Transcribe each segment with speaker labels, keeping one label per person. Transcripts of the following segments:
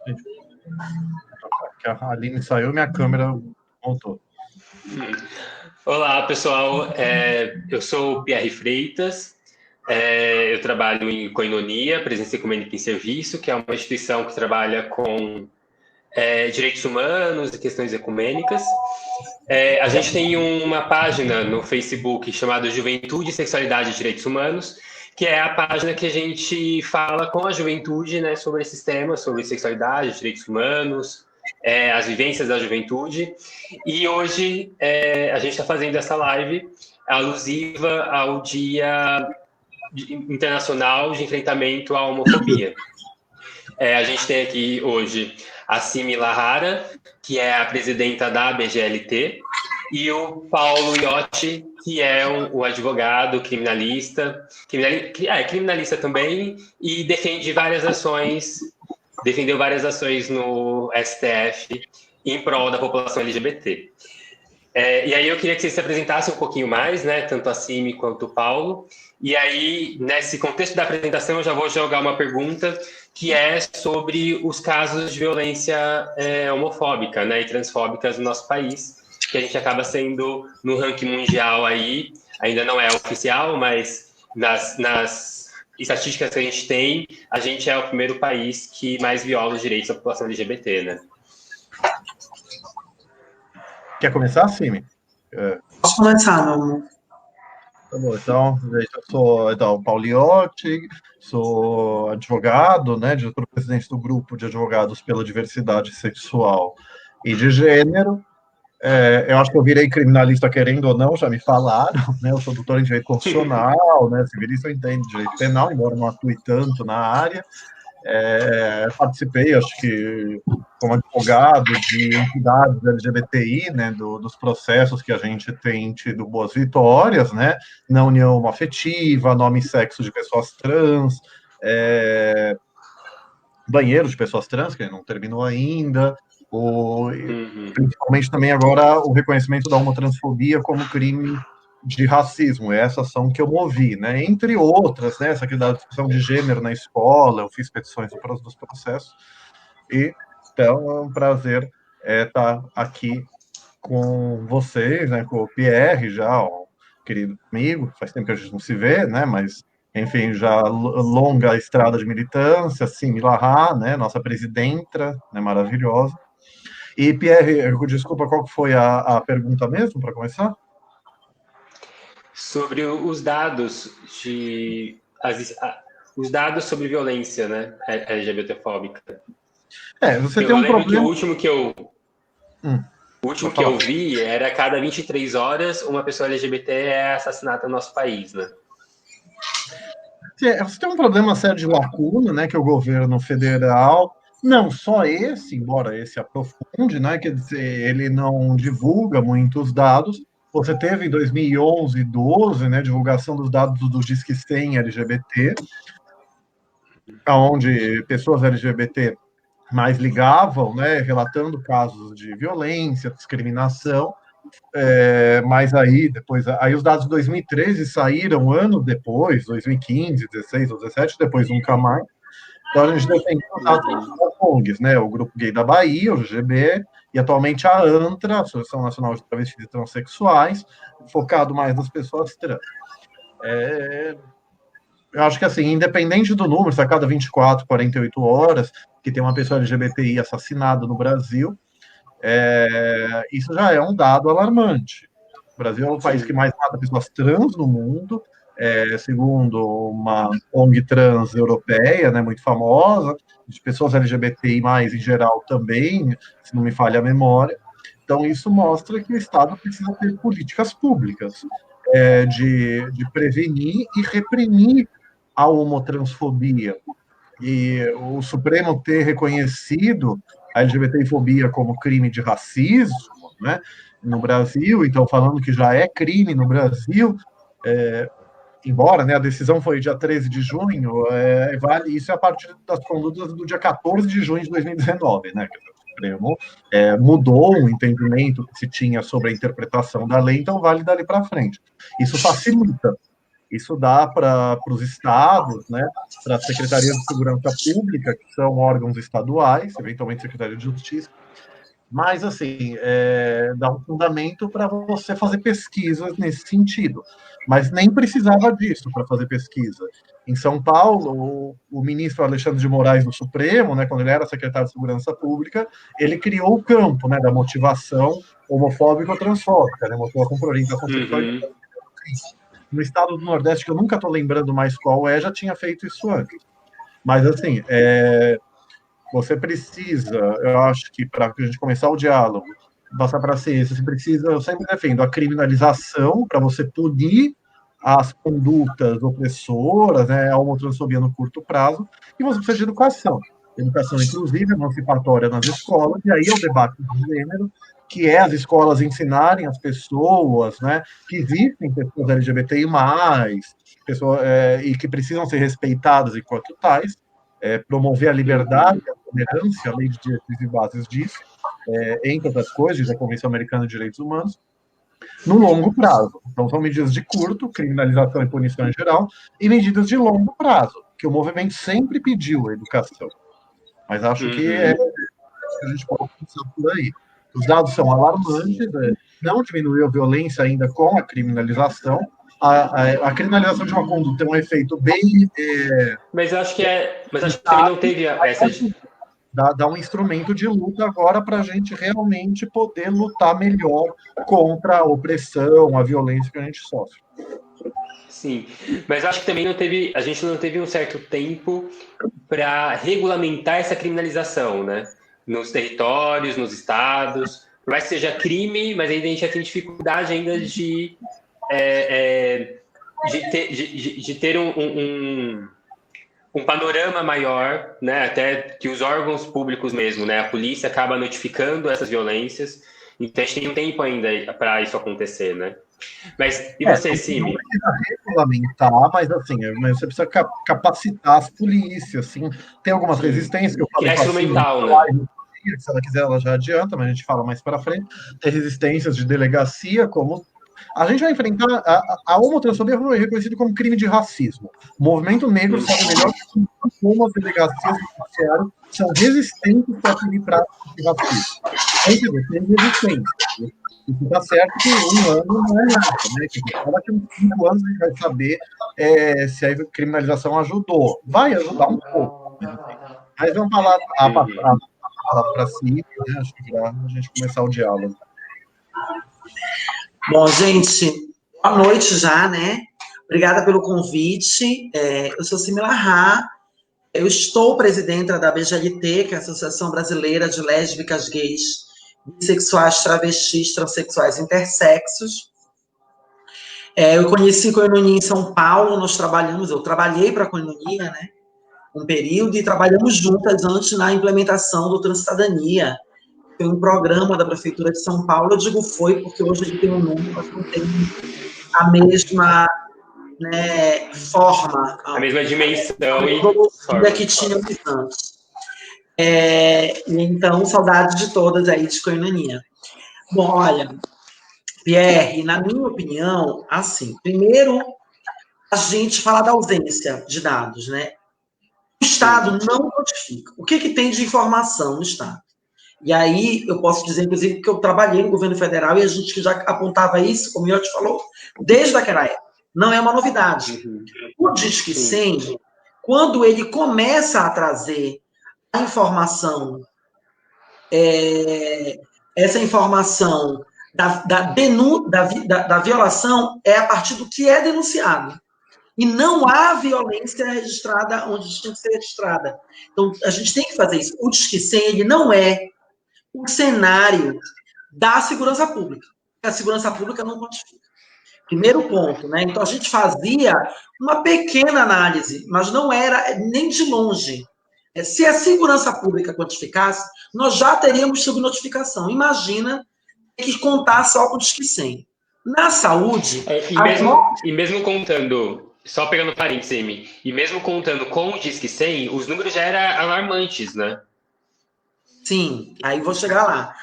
Speaker 1: Gente, que a Aline saiu, minha câmera voltou.
Speaker 2: Olá, pessoal. Eu sou o Pierre Freitas. Eu trabalho em Koinonia, Presença Ecumênica em Serviço, que é uma instituição que trabalha com direitos humanos e questões ecumênicas. A gente tem uma página no Facebook chamada Juventude, Sexualidade e Direitos Humanos, que é a página que a gente fala com a juventude, né, sobre esses temas, sobre sexualidade, direitos humanos, as vivências da juventude. E hoje a gente está fazendo essa live alusiva ao Dia Internacional de Enfrentamento à Homofobia. A gente tem aqui hoje a Simi Lahara, que é a presidenta da ABGLT, e o Paulo Iotti, que é o advogado criminalista também, e defendeu várias ações no STF em prol da população LGBT. E aí eu queria que vocês se apresentassem um pouquinho mais, né, tanto a Simi quanto o Paulo. E aí, nesse contexto da apresentação, eu já vou jogar uma pergunta que é sobre os casos de violência homofóbica, né, e transfóbicas no nosso país, que a gente acaba sendo no ranking mundial aí, ainda não é oficial, mas nas estatísticas que a gente é o primeiro país que mais viola os direitos da população LGBT, né?
Speaker 1: Quer começar, Simi?
Speaker 3: Posso começar, meu amor.
Speaker 1: Tá bom, então, eu sou o Paulo Iotti, sou advogado, né, diretor-presidente do Grupo de Advogados pela Diversidade Sexual e de Gênero. Eu acho que eu virei criminalista querendo ou não, já me falaram, né, eu sou doutor em Direito Constitucional, né, civilista eu entendo Direito Penal, embora não atue tanto na área. Participei, acho que, como advogado de entidades LGBTI, né, dos processos que a gente tem tido boas vitórias, né, na união homoafetiva, nome e sexo de pessoas trans, banheiro de pessoas trans, que não terminou ainda, principalmente também agora o reconhecimento da homotransfobia como crime de racismo, é essa ação que eu movi, né? Entre outras, né? Essa aqui da discussão de gênero na escola, eu fiz petições dos processos, e então é um prazer estar aqui com vocês, né? Com o Pierre, já, um querido amigo, faz tempo que a gente não se vê, né? Mas, enfim, já longa estrada de militância, Simi Lahara, né? Nossa presidenta, né? Maravilhosa. E, Pierre, desculpa, qual foi a pergunta mesmo, para começar?
Speaker 2: Sobre os dados sobre violência, né, LGBTfóbica.
Speaker 1: Você tem um problema.
Speaker 2: O último que eu vi era a cada 23 horas uma pessoa LGBT é assassinada no nosso país, né?
Speaker 1: Você tem um problema sério de lacuna, né, que o governo federal, não só esse, embora esse aprofunde, né, quer dizer, ele não divulga muitos dados. Você teve em 2011 e 2012, né, divulgação dos dados do Disque 100 LGBT, onde pessoas LGBT mais ligavam, né, relatando casos de violência, discriminação, mas aí depois, os dados de 2013 saíram um ano depois, 2015, 16 ou 17, depois nunca mais. Então a gente depende dos dados das ONGs, né, o Grupo Gay da Bahia, o GGB, e atualmente a ANTRA, Associação Nacional de Travestis e Transsexuais, focado mais nas pessoas trans. Eu acho que, assim, independente do número, se a cada 24, 48 horas que tem uma pessoa LGBTI assassinada no Brasil, isso já é um dado alarmante. O Brasil é o país que mais mata pessoas trans no mundo, segundo uma ONG trans europeia, né, muito famosa, de pessoas LGBTI mais em geral também, se não me falha a memória. Então, isso mostra que o Estado precisa ter políticas públicas de prevenir e reprimir a homotransfobia. E o Supremo ter reconhecido a LGBTfobia como crime de racismo, né, no Brasil, então falando que já é crime no Brasil, embora, né, a decisão foi dia 13 de junho, vale, isso é a partir das condutas do dia 14 de junho de 2019, né, que o Supremo mudou o entendimento que se tinha sobre a interpretação da lei, então vale dali para frente. Isso facilita. Isso dá para os estados, né, para as secretarias de segurança pública, que são órgãos estaduais, eventualmente Secretaria de Justiça, mas, assim, dá um fundamento para você fazer pesquisas nesse sentido. Mas nem precisava disso para fazer pesquisa. Em São Paulo, o ministro Alexandre de Moraes do Supremo, né, quando ele era secretário de Segurança Pública, ele criou o campo, né, da motivação homofóbica ou transfóbica, né, motivação por orientação sexual. No estado do Nordeste, que eu nunca estou lembrando mais qual já tinha feito isso antes. Mas, assim, você precisa, eu acho que para a gente começar o diálogo, passar para a ciência, você precisa, eu sempre defendo a criminalização para você punir as condutas opressoras, né, a homotransfobia no curto prazo, e você precisa de educação. Educação inclusiva, emancipatória nas escolas, e aí é o debate de gênero, que é as escolas ensinarem as pessoas, né, que existem pessoas LGBTI+, pessoas, e que precisam ser respeitadas enquanto tais, promover a liberdade, a tolerância, a lei de diretrizes e bases disso, entre outras coisas, a Convenção Americana de Direitos Humanos, no longo prazo. Então, são medidas de curto, criminalização e punição em geral, e medidas de longo prazo, que o movimento sempre pediu a educação. Mas acho que a gente pode pensar por aí. Os dados são alarmantes, não diminuiu a violência ainda com a criminalização. A criminalização de uma conduta tem um efeito bem...
Speaker 2: Mas acho que também não teve essa...
Speaker 1: Dá um instrumento de luta agora para a gente realmente poder lutar melhor contra a opressão, a violência que a gente sofre.
Speaker 2: Sim, mas acho que também a gente não teve um certo tempo para regulamentar essa criminalização, né? Nos territórios, nos estados. Por mais que seja crime, mas ainda a gente já tem dificuldade ainda de ter um panorama maior, né? Até que os órgãos públicos mesmo, né? A polícia acaba notificando essas violências. Então a gente tem um tempo ainda para isso acontecer, né? Mas e você, Simi?
Speaker 1: Não precisa regulamentar, mas assim, você precisa capacitar as polícias, assim. Tem algumas resistências que eu falei.
Speaker 2: Que é instrumental, né?
Speaker 1: Se ela quiser, ela já adianta, mas a gente fala mais para frente. Tem resistências de delegacia, como a gente vai enfrentar a homotransfobia foi reconhecido como crime de racismo. O movimento negro sabe melhor como as delegacias judiciárias são resistentes para punir práticas de racismo. Tem resistência. Isso está certo que um ano não é nada, né? Que daqui a uns 5 anos a gente vai saber se a criminalização ajudou. Vai ajudar um pouco. Né? Mas vamos falar a palavra para si, né? Acho que para a gente começar o diálogo.
Speaker 3: Bom, gente, boa noite já, né? Obrigada pelo convite. Eu sou Simila Rá, eu estou presidenta da BGLT, que é a Associação Brasileira de Lésbicas, Gays, Bissexuais, Travestis, Transsexuais e Intersexos. Eu conheci Koinonia em São Paulo, eu trabalhei para a Koinonia, né? Um período, e trabalhamos juntas antes na implementação do Transcidadania. Foi um programa da Prefeitura de São Paulo. Eu digo foi, porque hoje a gente tem um número, mas não tem a mesma, né, forma.
Speaker 2: A mesma dimensão e
Speaker 3: forma que tínhamos antes. Então, saudades de todas aí de Koinonia. Bom, olha, Pierre, na minha opinião, assim, primeiro, a gente fala da ausência de dados, né? O Estado não notifica. O que tem de informação no Estado? E aí, eu posso dizer, inclusive, que eu trabalhei no governo federal e a gente já apontava isso, como o Miotti falou, desde aquela época. Não é uma novidade. O Disque 100, quando ele começa a trazer a informação, essa informação da violação é a partir do que é denunciado. E não há violência registrada onde tem que ser registrada. Então, a gente tem que fazer isso. O Disque 100, ele não é o cenário da segurança pública. A segurança pública não quantifica. Primeiro ponto, né? Então, a gente fazia uma pequena análise, mas não era nem de longe. Se a segurança pública quantificasse, nós já teríamos subnotificação. Imagina que contar só com o Disque 100. Na saúde...
Speaker 2: E mesmo contando... Só pegando parênteses, e mesmo contando com o Disque 100, os números já eram alarmantes, né?
Speaker 3: Sim, aí vou chegar lá.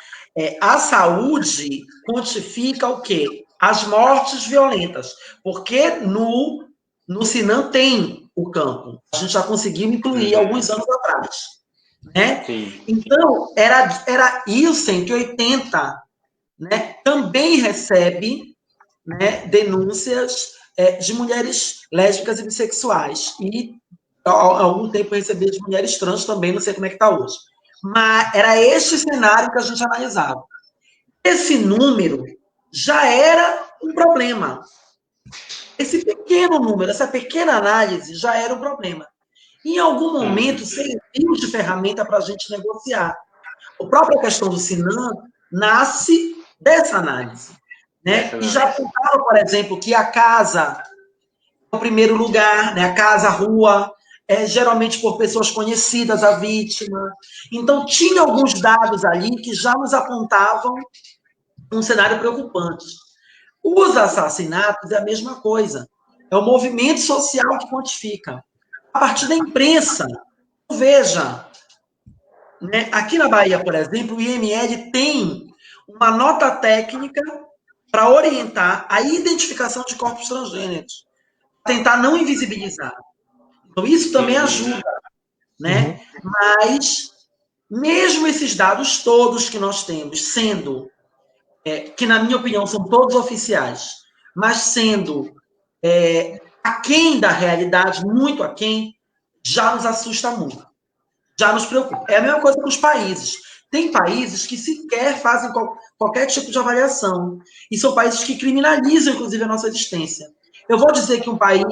Speaker 3: A saúde quantifica o quê? As mortes violentas. Porque no no Sinan tem o campo. A gente já conseguiu incluir alguns anos atrás. Né? Então, era isso, 180, né? Também recebe, né, denúncias de mulheres lésbicas e bissexuais. E há algum tempo recebia de mulheres trans também, não sei como é que está hoje. Mas era este cenário que a gente analisava. Esse número já era um problema. Esse pequeno número, essa pequena análise já era um problema. Em algum momento, serviu de ferramenta para a gente negociar. A própria questão do Sinan nasce dessa análise. Né? E já apontava, por exemplo, que a casa é o primeiro lugar, né? A casa, a rua, geralmente por pessoas conhecidas, a vítima. Então, tinha alguns dados ali que já nos apontavam um cenário preocupante. Os assassinatos é a mesma coisa. É o movimento social que quantifica. A partir da imprensa. Veja, né? Aqui na Bahia, por exemplo, o IML tem uma nota técnica para orientar a identificação de corpos transgêneros, tentar não invisibilizar. Então, isso também ajuda, né? Mas, mesmo esses dados todos que nós temos, sendo, que na minha opinião são todos oficiais, mas sendo aquém da realidade, muito aquém, já nos assusta muito, já nos preocupa. É a mesma coisa com os países. Tem países que sequer fazem qualquer tipo de avaliação. E são países que criminalizam, inclusive, a nossa existência. Eu vou dizer que um país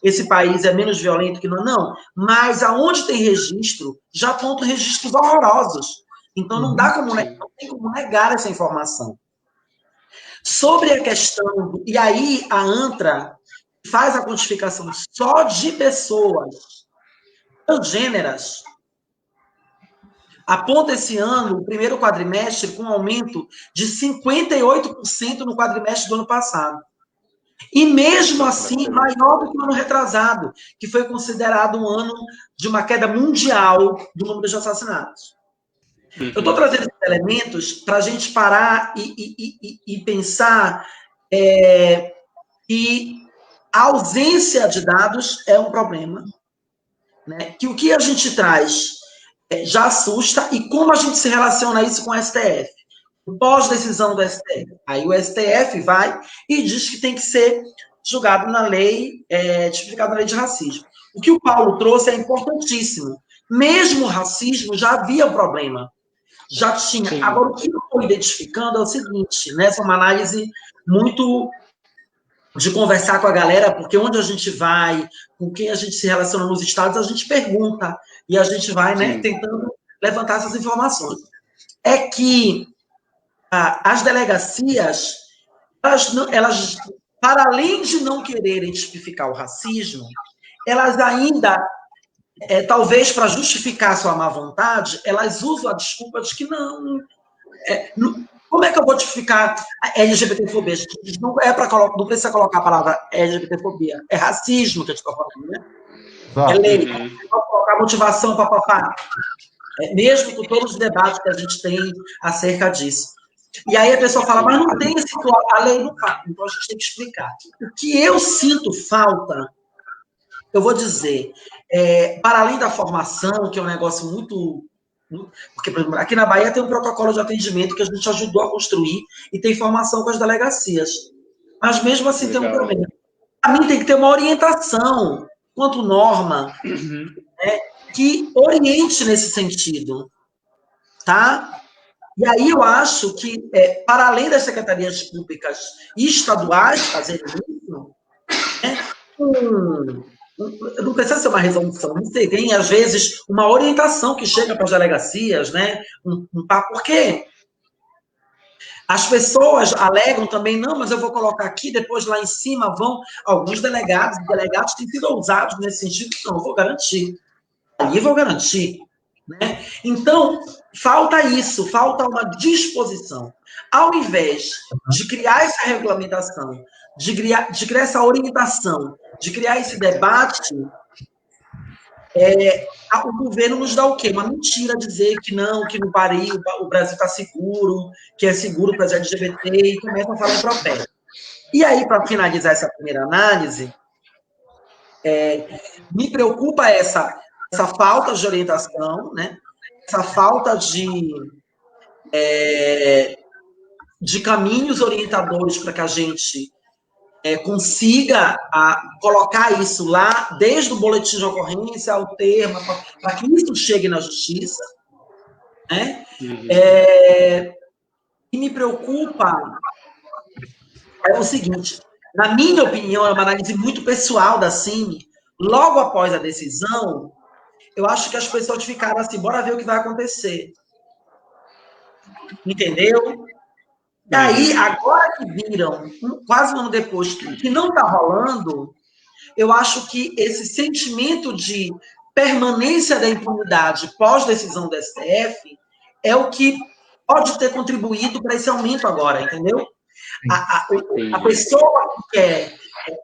Speaker 3: esse país é menos violento que não, mas aonde tem registro, já apontam registros horrorosos. Então não tem como negar essa informação. Sobre a questão, e aí a ANTRA faz a quantificação só de pessoas transgêneras, aponta esse ano, o primeiro quadrimestre, com um aumento de 58% no quadrimestre do ano passado. E mesmo assim, maior do que o ano retrasado, que foi considerado um ano de uma queda mundial do número de assassinatos. Eu estou trazendo esses elementos para a gente parar e pensar que a ausência de dados é um problema, né? Que o que a gente traz já assusta, e como a gente se relaciona isso com o STF? Pós-decisão do STF. Aí o STF vai e diz que tem que ser julgado na lei, tipificado na lei de racismo. O que o Paulo trouxe é importantíssimo. Mesmo o racismo já havia problema. Já tinha. Sim. Agora, o que eu estou identificando é o seguinte, né? Essa é uma análise muito de conversar com a galera, porque onde a gente vai, com quem a gente se relaciona nos estados, a gente pergunta, e a gente vai, né, tentando levantar essas informações. É que as delegacias, elas, para além de não quererem tipificar o racismo, elas ainda, talvez para justificar sua má vontade, elas usam a desculpa de que não. Como é que eu vou tipificar a LGBTfobia? Não precisa colocar a palavra LGBTfobia, é racismo que eu estou falando, né? É lei, vou colocar motivação, papapá. Mesmo com todos os debates que a gente tem acerca disso. E aí a pessoa fala, mas não tem esse código, a lei não fala. Então a gente tem que explicar. O que eu sinto falta, eu vou dizer, para além da formação, que é um negócio muito... Porque, por exemplo, aqui na Bahia tem um protocolo de atendimento que a gente ajudou a construir e tem formação com as delegacias. Mas mesmo assim tem um problema. Para mim tem que ter uma orientação quanto norma, né, que oriente nesse sentido, tá? E aí eu acho que, para além das secretarias públicas e estaduais fazerem isso, né, não precisa ser uma resolução, não sei, tem, às vezes, uma orientação que chega para as delegacias, né, porque as pessoas alegam também, não, mas eu vou colocar aqui, depois lá em cima vão, alguns delegados têm sido ousados nesse sentido, não, eu vou garantir, ali vou garantir, né? Então, falta isso, falta uma disposição. Ao invés de criar essa regulamentação, de criar essa orientação, de criar esse debate, o governo nos dá o quê? Uma mentira dizer que não, que no Paris o Brasil está seguro, que é seguro para as LGBT, e começa a falar em protesto. E aí, para finalizar essa primeira análise, Me preocupa essa falta de orientação, né? Essa falta de caminhos orientadores para que a gente consiga colocar isso lá, desde o boletim de ocorrência ao termo, para que isso chegue na justiça. Né? E me preocupa o seguinte, na minha opinião, é uma análise muito pessoal da CIMI, logo após a decisão, eu acho que as pessoas ficaram assim, bora ver o que vai acontecer. Entendeu? E aí, agora que viram, quase um ano depois, que não está rolando, eu acho que esse sentimento de permanência da impunidade pós-decisão do STF é o que pode ter contribuído para esse aumento agora, entendeu? A pessoa que quer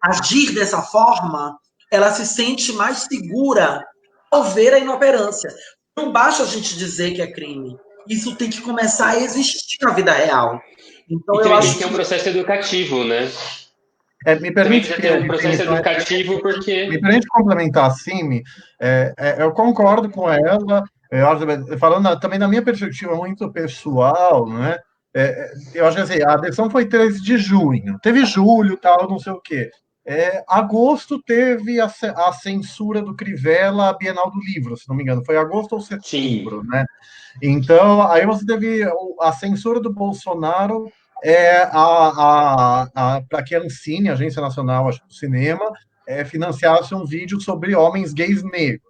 Speaker 3: agir dessa forma, ela se sente mais segura ao ver a inoperância. Não basta a gente dizer que é crime. Isso tem que começar a existir na vida real. Então,
Speaker 2: eu acho que é um processo educativo, né?
Speaker 1: Me permite
Speaker 2: ter um processo educativo, porque...
Speaker 1: Me permite complementar a CIMI, eu concordo com ela, falando também da minha perspectiva muito pessoal, né? Eu acho que assim, a decisão foi 13 de junho, teve julho, tal, não sei o quê. Agosto teve a censura do Crivella à Bienal do Livro, se não me engano, foi agosto ou setembro, né? Então, aí você teve a censura do Bolsonaro para que a Ancine, a Agência Nacional do Cinema, financiasse um vídeo sobre homens gays negros,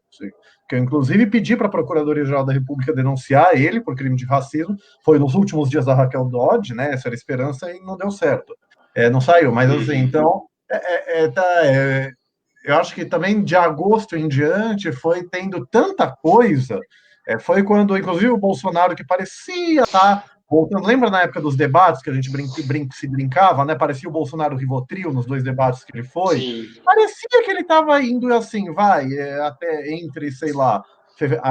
Speaker 1: que eu, inclusive, pedi para a Procuradoria-Geral da República denunciar ele por crime de racismo. Foi nos últimos dias da Raquel Dodge, né? Essa era a esperança e não deu certo. Não saiu, mas assim, então, eu acho que também de agosto em diante foi tendo tanta coisa, foi quando, inclusive, o Bolsonaro, que parecia estar voltando, lembra na época dos debates que a gente se brincava, né? Parecia o Bolsonaro Rivotril nos 2 debates que ele foi. Sim. Parecia que ele estava indo assim, até entre, sei lá,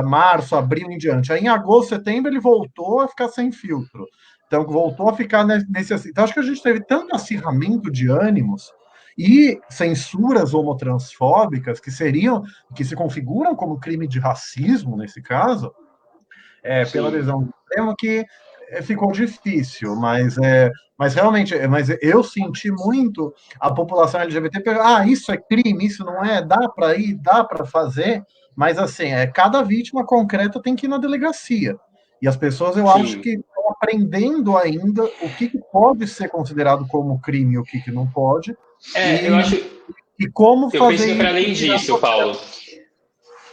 Speaker 1: março, abril em diante. Aí em agosto, setembro, ele voltou a ficar sem filtro. Então, voltou a ficar nesse... Então, acho que a gente teve tanto acirramento de ânimos e censuras homotransfóbicas que se configuram como crime de racismo, nesse caso, pela visão do Supremo, que ficou difícil, mas realmente, eu senti muito a população LGBT isso é crime, isso não é, dá para ir, dá para fazer, mas assim, cada vítima concreta tem que ir na delegacia. E as pessoas, eu acho que estão aprendendo ainda o que pode ser considerado como crime e o que não pode.
Speaker 2: Eu acho.
Speaker 1: E como fazer.
Speaker 2: Eu penso que é para além disso, Paulo.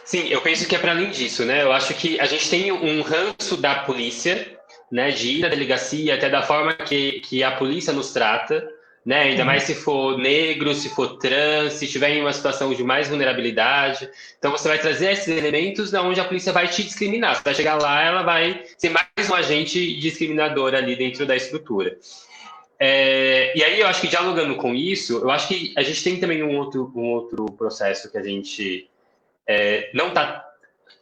Speaker 2: Sim, eu penso que é para além disso, né? Eu acho que a gente tem um ranço da polícia, né? De ir na delegacia, até da forma que a polícia nos trata, né? Ainda mais se for negro, se for trans, se estiver em uma situação de mais vulnerabilidade. Então, você vai trazer esses elementos onde a polícia vai te discriminar. Você vai chegar lá, ela vai ser mais um agente discriminador ali dentro da estrutura. E aí, eu acho que dialogando com isso, eu acho que a gente tem também um outro processo que a gente não está...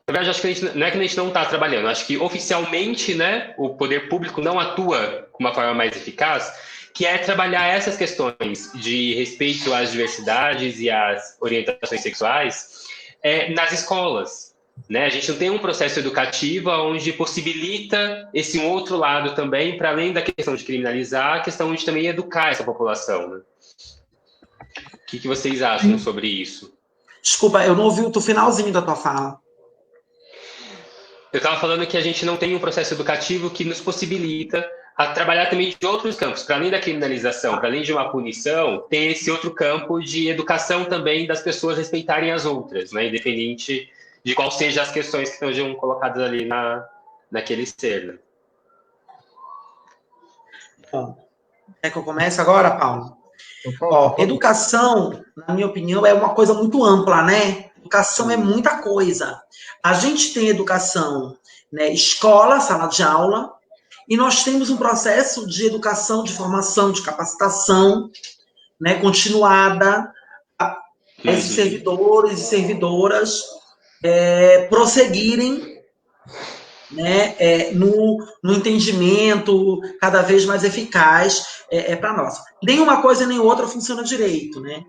Speaker 2: Na verdade, acho que não é que a gente não está trabalhando. Acho que, oficialmente, né, o poder público não atua com uma forma mais eficaz, que é trabalhar essas questões de respeito às diversidades e às orientações sexuais nas escolas. Né? A gente não tem um processo educativo onde possibilita esse outro lado também, para além da questão de criminalizar, a questão de também educar essa população. Né? O que vocês acham sobre isso?
Speaker 3: Desculpa, eu não ouvi o finalzinho da tua fala.
Speaker 2: Eu estava falando que a gente não tem um processo educativo que nos possibilita a trabalhar também de outros campos, para além da criminalização, para além de uma punição, ter esse outro campo de educação também das pessoas respeitarem as outras, né? Independente de qual sejam as questões que estejam colocadas ali naquele ser. Né?
Speaker 3: Quer que eu comece agora, Paulo? Educação, na minha opinião, é uma coisa muito ampla, né? Educação é muita coisa. A gente tem educação, né, escola, sala de aula, e nós temos um processo de educação, de formação, de capacitação, né, continuada, a esses servidores e servidoras prosseguirem, né, no entendimento cada vez mais eficaz para nós. Nem uma coisa nem outra funciona direito, né?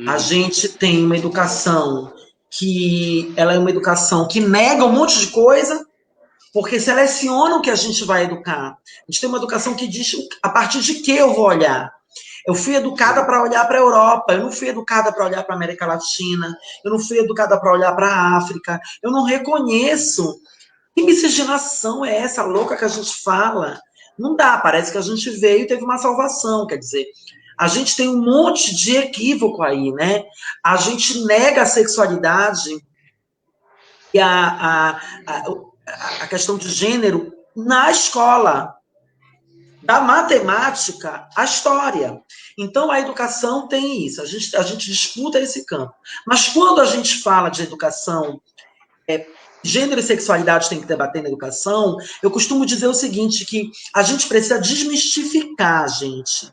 Speaker 3: A gente tem uma educação que ela é uma educação que nega um monte de coisa, porque seleciona o que a gente vai educar. A gente tem uma educação que diz a partir de que eu vou olhar. Eu fui educada para olhar para a Europa, eu não fui educada para olhar para a América Latina, eu não fui educada para olhar para a África, eu não reconheço. Que miscigenação é essa louca que a gente fala? Não dá, parece que a gente veio e teve uma salvação, quer dizer, a gente tem um monte de equívoco aí, né? A gente nega a sexualidade e a questão de gênero na escola. Da matemática à história. Então, a educação tem isso, a gente disputa esse campo. Mas quando a gente fala de educação, gênero e sexualidade tem que debater na educação, eu costumo dizer o seguinte, que a gente precisa desmistificar, gente.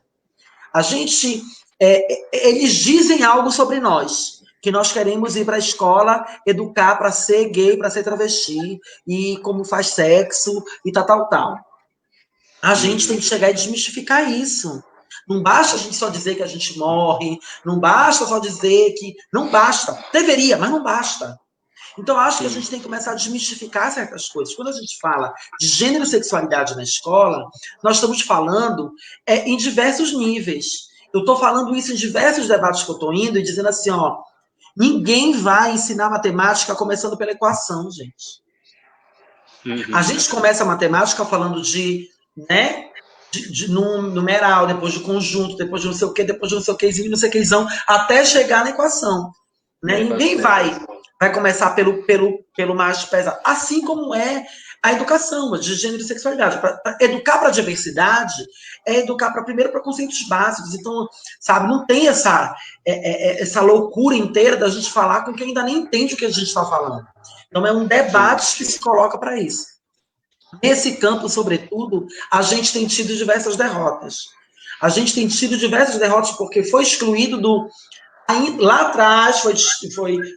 Speaker 3: Eles dizem algo sobre nós, que nós queremos ir para a escola educar para ser gay, para ser travesti, e como faz sexo, e tal. A gente tem que chegar e desmistificar isso. Não basta a gente só dizer que a gente morre, não basta só dizer que... Não basta. Deveria, mas não basta. Então, acho que a gente tem que começar a desmistificar certas coisas. Quando a gente fala de gênero e sexualidade na escola, nós estamos falando em diversos níveis. Eu estou falando isso em diversos debates que eu estou indo e dizendo assim, ó, ninguém vai ensinar matemática começando pela equação, gente. A gente começa a matemática falando de numeral, depois de conjunto, depois de não sei o que, depois de não sei o quezinho, não sei o quezão, até chegar na equação. Né? Ninguém vai começar pelo mais pesado. Assim como é a educação de gênero e sexualidade. Pra educar para a diversidade é educar primeiro para conceitos básicos. Então, sabe, não tem essa loucura inteira da gente falar com quem ainda nem entende o que a gente está falando. Então, é um debate que se coloca para isso. Nesse campo, sobretudo, a gente tem tido diversas derrotas. A gente tem tido diversas derrotas porque foi excluído lá atrás, foi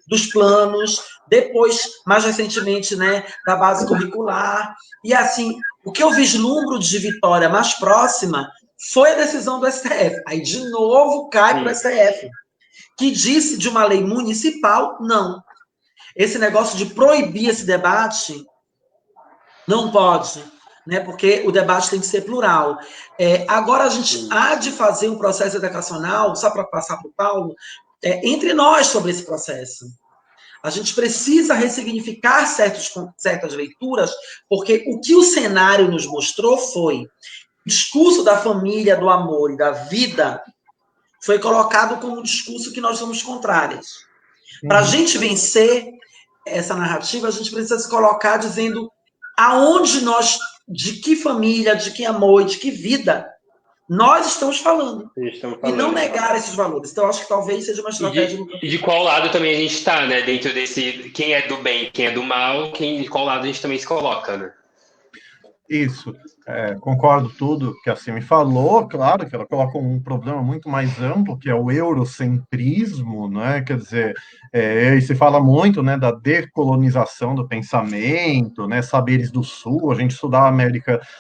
Speaker 3: dos planos, depois, mais recentemente, né, da base curricular. E, assim, o que eu vislumbro de vitória mais próxima foi a decisão do STF. Aí, de novo, cai para o STF, que disse de uma lei municipal, não. Esse negócio de proibir esse debate... Não pode, né? Porque o debate tem que ser plural. Agora a gente há de fazer um processo educacional, só para passar para o Paulo, entre nós sobre esse processo. A gente precisa ressignificar certas leituras, porque o que o cenário nos mostrou foi o discurso da família, do amor e da vida foi colocado como um discurso que nós somos contrários. Para a gente vencer essa narrativa, a gente precisa se colocar dizendo aonde nós, de que família, de que amor e de que vida nós estamos falando. E não negar esses valores. Então, acho que talvez seja uma estratégia...
Speaker 2: E de qual lado também a gente está, né? Dentro desse, quem é do bem, quem é do mal, de qual lado a gente também se coloca, né?
Speaker 1: Isso, concordo tudo que a Cimi falou, claro que ela coloca um problema muito mais amplo, que é o eurocentrismo, né? Quer dizer, e se fala muito, né, da decolonização do pensamento, né, saberes do Sul, a gente estudar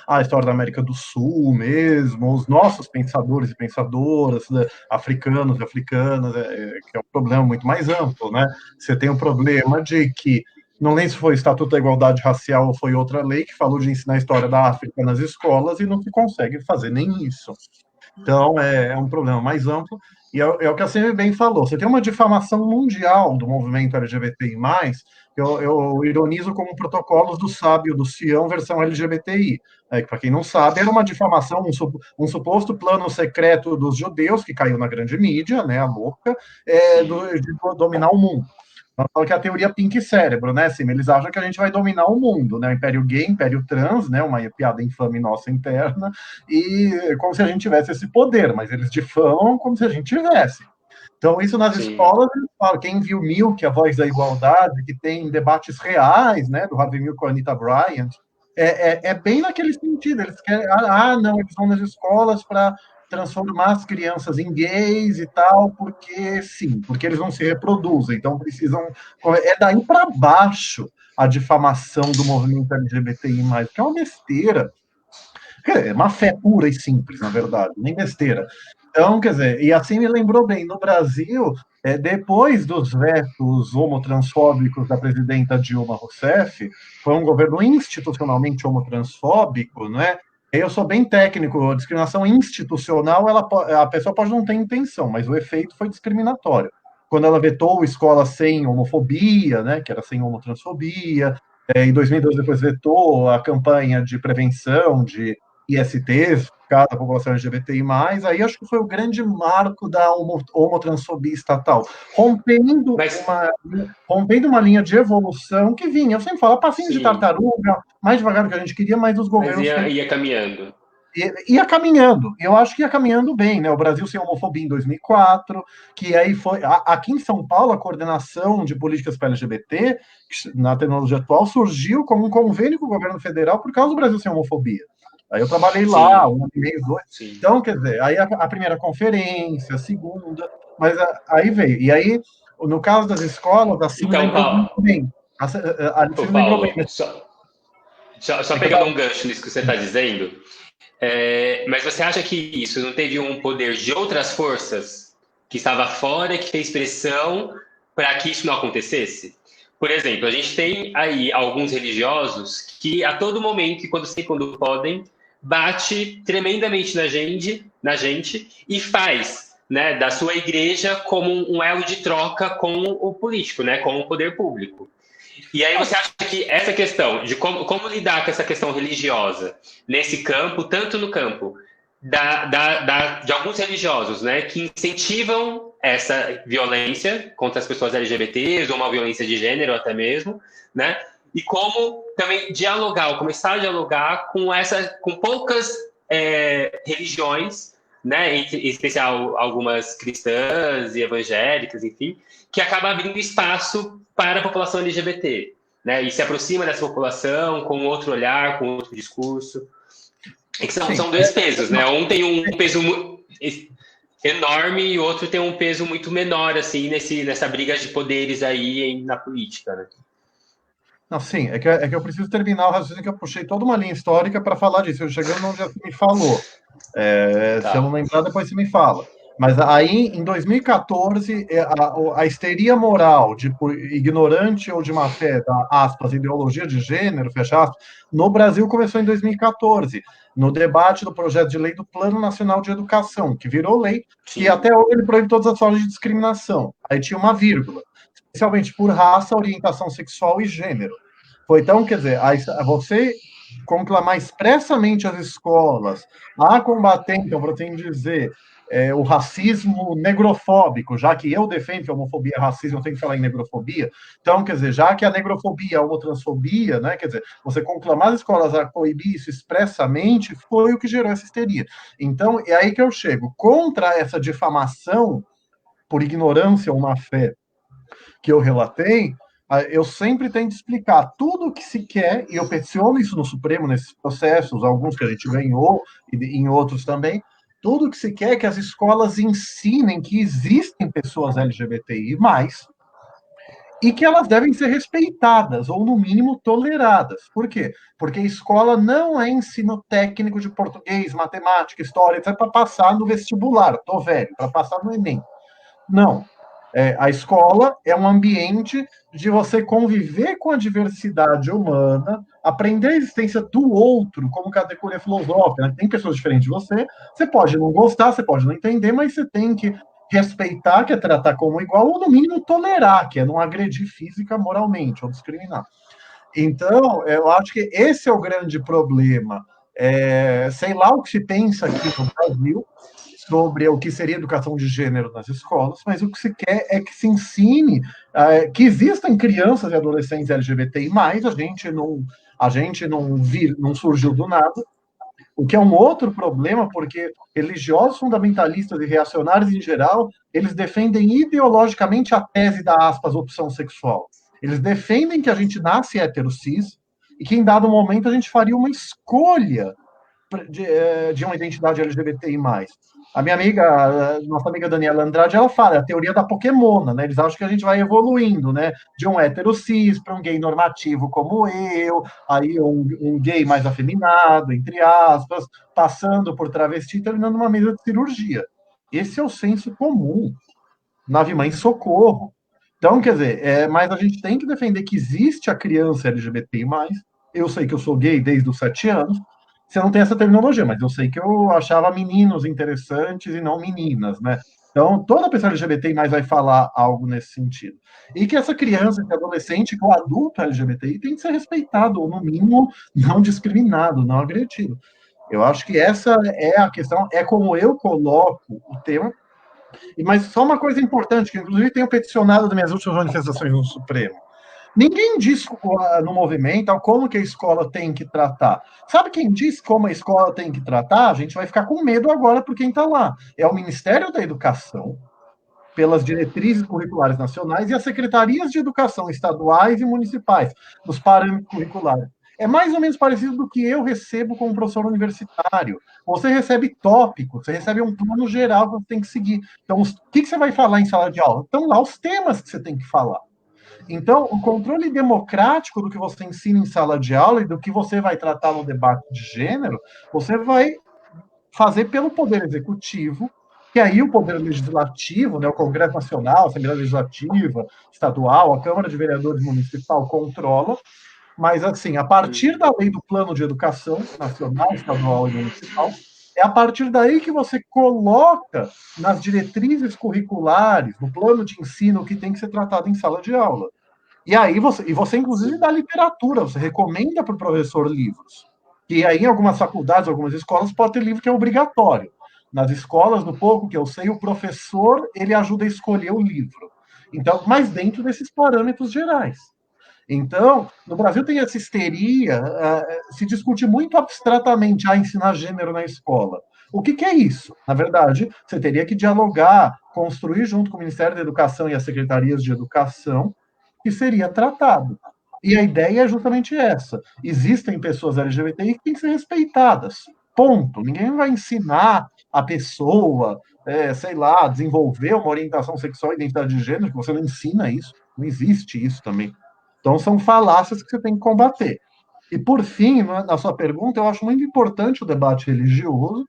Speaker 1: a história da América do Sul mesmo, os nossos pensadores e pensadoras, né, africanos e africanas, que é um problema muito mais amplo, né? Você tem o problema de que não lembro se foi o Estatuto da Igualdade Racial ou foi outra lei que falou de ensinar a história da África nas escolas e não se consegue fazer nem isso. Então, é um problema mais amplo, e é o que a Cemi bem falou. Você tem uma difamação mundial do movimento LGBTI+, eu ironizo como protocolos do Sábio, do Sião, versão LGBTI. Para quem não sabe, era uma difamação, um suposto plano secreto dos judeus, que caiu na grande mídia, né, a louca, de dominar o mundo. Nós falamos que é a teoria Pink Cérebro, né, Sim? Eles acham que a gente vai dominar o mundo, né, o império gay, império trans, né, uma piada infame nossa interna, e como se a gente tivesse esse poder, mas eles difamam como se a gente tivesse. Então, isso nas escolas, eles falam, quem viu Milk, a voz da igualdade, que tem debates reais, né, do Harvey Milk com a Anita Bryant, é bem naquele sentido, eles querem, não, eles vão nas escolas para transformar as crianças em gays e tal, porque sim, porque eles não se reproduzem, então precisam... É daí para baixo a difamação do movimento LGBTI+, que é uma besteira. É uma fé pura e simples, na verdade, nem besteira. Então, quer dizer, e assim me lembrou bem, no Brasil, depois dos vetos homotransfóbicos da presidenta Dilma Rousseff, foi um governo institucionalmente homotransfóbico, não é? Eu sou bem técnico, a discriminação institucional, a pessoa pode não ter intenção, mas o efeito foi discriminatório. Quando ela vetou escola sem homofobia, né, que era sem homotransfobia, em 2012 depois vetou a campanha de prevenção de ISTs, cada população LGBTI+, aí acho que foi o grande marco da homotransfobia estatal,
Speaker 2: Mas,
Speaker 1: rompendo uma linha de evolução que vinha, eu sempre falo, passinho de
Speaker 2: sim,
Speaker 1: tartaruga, mais devagar do que a gente queria, mas os
Speaker 2: mas
Speaker 1: governos
Speaker 2: ia caminhando.
Speaker 1: ia caminhando, eu acho que ia caminhando bem, né? O Brasil sem homofobia em 2004, que aí foi aqui em São Paulo a coordenação de políticas para LGBT na tecnologia atual surgiu como um convênio com o governo federal por causa do Brasil sem homofobia. Aí eu trabalhei lá,
Speaker 2: Sim,
Speaker 1: 1 ano e meio, 2.
Speaker 2: sim.
Speaker 1: Então, quer dizer, aí a primeira conferência, a segunda, mas aí veio. E aí, no caso das escolas, assim me
Speaker 2: Então,
Speaker 1: lembrou
Speaker 2: Paulo,
Speaker 1: muito bem. Assim
Speaker 2: ô,
Speaker 1: me lembrou bem.
Speaker 2: Paulo, só pegando um gancho nisso que você está dizendo, mas você acha que isso não teve um poder de outras forças que estava fora, que fez pressão para que isso não acontecesse? Por exemplo, a gente tem aí alguns religiosos que a todo momento, e quando podem, bate tremendamente na gente e faz, né, da sua igreja como um elo de troca com o político, né, com o poder público. E aí você acha que essa questão de como lidar com essa questão religiosa nesse campo, tanto no campo de alguns religiosos, né, que incentivam essa violência contra as pessoas LGBTs, ou uma violência de gênero até mesmo, né, e como também começar a dialogar com poucas religiões, né, em especial algumas cristãs e evangélicas, enfim, que acaba abrindo espaço para a população LGBT, né, e se aproxima dessa população com outro olhar, com outro discurso. É que são dois pesos, né? Um tem um peso enorme e o outro tem um peso muito menor, assim, nessa briga de poderes aí na política, né?
Speaker 1: Não, sim, é que eu preciso terminar o raciocínio que eu puxei toda uma linha histórica para falar disso. Eu chegando onde você me falou. Se eu não
Speaker 2: Tá.
Speaker 1: lembrar, depois você me fala. Mas aí, em 2014, a histeria moral de ignorante ou de má fé, da, aspas, ideologia de gênero, fecha aspas, no Brasil começou em 2014, no debate do projeto de lei do Plano Nacional de Educação, que virou lei, e
Speaker 2: Sim.
Speaker 1: até hoje ele proíbe todas as formas de discriminação. Aí tinha uma vírgula, especialmente por raça, orientação sexual e gênero. Foi então, quer dizer, você conclamar expressamente as escolas a combater, então, por assim dizer, o racismo negrofóbico, já que eu defendo que a homofobia é racismo, eu tenho que falar em negrofobia. Então, quer dizer, já que a negrofobia é a homotransfobia, né, quer dizer, você conclamar as escolas a coibir isso expressamente foi o que gerou essa histeria. Então, é aí que eu chego. Contra essa difamação por ignorância ou má fé que eu relatei, eu sempre tento explicar tudo o que se quer, e eu peticiono isso no Supremo, nesses processos, alguns que a gente ganhou, e em outros também, tudo o que se quer é que as escolas ensinem que existem pessoas LGBTI+, e que elas devem ser respeitadas, ou no mínimo toleradas. Por quê? Porque a escola não é ensino técnico de português, matemática, história, etc., para passar no vestibular, estou velho, para passar no Enem. Não. A escola é um ambiente de você conviver com a diversidade humana, aprender a existência do outro como categoria filosófica. Né? Tem pessoas diferentes de você, você pode não gostar, você pode não entender, mas você tem que respeitar, que é tratar como igual, ou no mínimo tolerar, que é não agredir física, moralmente, ou discriminar. Então, eu acho que esse é o grande problema. Sei lá o que se pensa aqui no Brasil sobre o que seria educação de gênero nas escolas, mas o que se quer é que se ensine que existem crianças e adolescentes LGBTI+, a gente não surgiu do nada, o que é um outro problema, porque religiosos fundamentalistas e reacionários em geral, eles defendem ideologicamente a tese da, aspas, opção sexual. Eles defendem que a gente nasce heterocis e que em dado momento a gente faria uma escolha de uma identidade LGBTI+. A minha amiga, nossa amiga Daniela Andrade, ela fala, é a teoria da Pokémona, né? Eles acham que a gente vai evoluindo, né? De um hétero cis para um gay normativo como eu, aí um gay mais afeminado, entre aspas, passando por travesti, terminando uma mesa de cirurgia. Esse é o senso comum. Nave-mãe, socorro. Então, quer dizer, mas a gente tem que defender que existe a criança LGBTI+. Eu sei que eu sou gay desde os 7 anos. Você não tem essa terminologia, mas eu sei que eu achava meninos interessantes e não meninas, né? Então, toda pessoa LGBTI+ vai falar algo nesse sentido. E que essa criança, esse adolescente, que o adulto LGBTI tem que ser respeitado, ou no mínimo, não discriminado, não agredido. Eu acho que essa é a questão, é como eu coloco o tema. Mas só uma coisa importante, que inclusive tenho peticionado nas minhas últimas manifestações no Supremo. Ninguém diz no movimento como que a escola tem que tratar. Sabe quem diz como a escola tem que tratar? A gente vai ficar com medo agora por quem está lá. É o Ministério da Educação, pelas diretrizes curriculares nacionais, e as secretarias de educação estaduais e municipais, nos parâmetros curriculares. É mais ou menos parecido do que eu recebo como professor universitário. Você recebe tópicos, você recebe um plano geral que você tem que seguir. Então, o que você vai falar em sala de aula? Estão lá os temas que você tem que falar. Então, o controle democrático do que você ensina em sala de aula e do que você vai tratar no debate de gênero, você vai fazer pelo Poder Executivo, que aí o Poder Legislativo, né, o Congresso Nacional, a Assembleia Legislativa Estadual, a Câmara de Vereadores Municipal controla, mas, assim, a partir da lei do Plano de Educação Nacional, Estadual e Municipal, é a partir daí que você coloca nas diretrizes curriculares, no plano de ensino, que tem que ser tratado em sala de aula. E aí você inclusive dá literatura, você recomenda para o professor livros. E aí, em algumas faculdades, algumas escolas, pode ter livro que é obrigatório. Nas escolas, do pouco que eu sei, o professor ele ajuda a escolher o livro. Então, mas dentro desses parâmetros gerais. Então, no Brasil tem essa histeria, se discute muito abstratamente ensinar gênero na escola. O que é isso? Na verdade, você teria que dialogar, construir junto com o Ministério da Educação e as secretarias de educação, que seria tratado. E a ideia é justamente essa. Existem pessoas LGBTI que têm que ser respeitadas. Ponto. Ninguém vai ensinar a pessoa, sei lá, desenvolver uma orientação sexual e identidade de gênero, que você não ensina isso. Não existe isso também. Então, são falácias que você tem que combater. E, por fim, na sua pergunta, eu acho muito importante o debate religioso.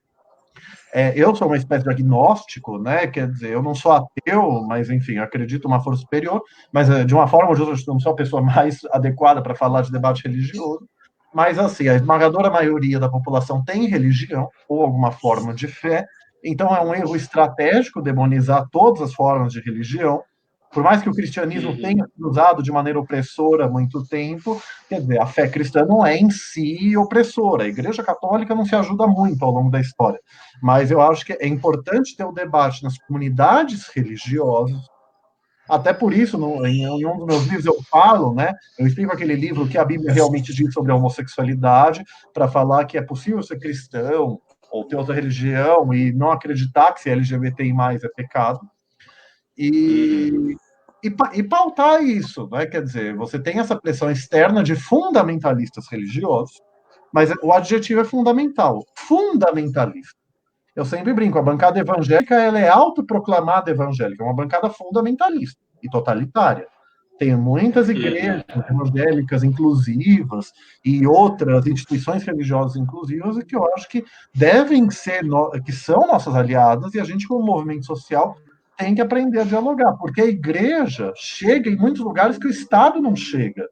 Speaker 1: Eu sou uma espécie de agnóstico, né? Quer dizer, eu não sou ateu, mas, enfim, acredito numa força superior, mas, de uma forma ou de outra, eu não sou a pessoa mais adequada para falar de debate religioso. Mas, assim, a esmagadora maioria da população tem religião, ou alguma forma de fé, então é um erro estratégico demonizar todas as formas de religião. Por mais que o cristianismo tenha sido usado de maneira opressora há muito tempo, quer dizer, a fé cristã não é em si opressora. A Igreja Católica não se ajuda muito ao longo da história. Mas eu acho que é importante ter o debate nas comunidades religiosas. Até por isso, em um dos meus livros eu falo, né? Eu explico aquele livro que a Bíblia realmente diz sobre a homossexualidade, para falar que é possível ser cristão ou ter outra religião e não acreditar que ser LGBTI+ é pecado. E pautar isso, né? Quer dizer, você tem essa pressão externa de fundamentalistas religiosos, mas o adjetivo é fundamental, fundamentalista. Eu sempre brinco, a bancada evangélica ela é autoproclamada evangélica, é uma bancada fundamentalista e totalitária. Tem muitas igrejas evangélicas inclusivas e outras instituições religiosas inclusivas que eu acho que devem ser, que são nossas aliadas, e a gente, como movimento social, tem que aprender a dialogar, porque a igreja chega em muitos lugares que o Estado não chega.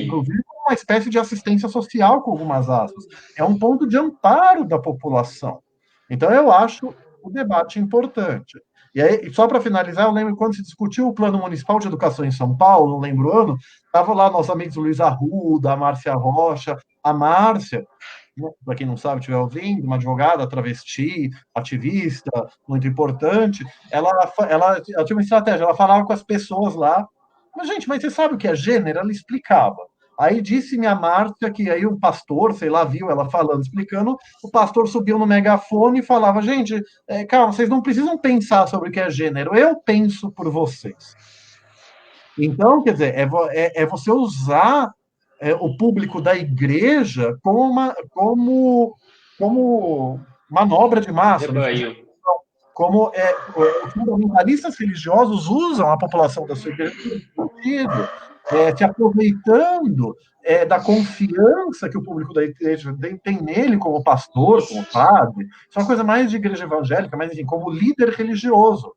Speaker 1: Inclusive, uma espécie de assistência social, com algumas aspas. É um ponto de amparo da população. Então, eu acho o debate importante. E aí, só para finalizar, eu lembro quando se discutiu o Plano Municipal de Educação em São Paulo, não lembro o ano, estavam lá nossos amigos Luiz Arruda, a Márcia Rocha. A Márcia, para quem não sabe, estiver ouvindo, uma advogada travesti, ativista, muito importante, ela tinha uma estratégia, ela falava com as pessoas lá, mas, gente, mas você sabe o que é gênero? Ela explicava. Aí disse-me a Márcia que aí o pastor, sei lá, viu ela falando, explicando, o pastor subiu no megafone e falava, gente, calma, vocês não precisam pensar sobre o que é gênero, eu penso por vocês. Então, quer dizer, é você usar o público da igreja como manobra de massa. Né? Como os fundamentalistas religiosos usam a população da sua igreja. se aproveitando da confiança que o público da igreja tem nele como pastor, como padre. Isso é uma coisa mais de igreja evangélica, mas enfim, como líder religioso,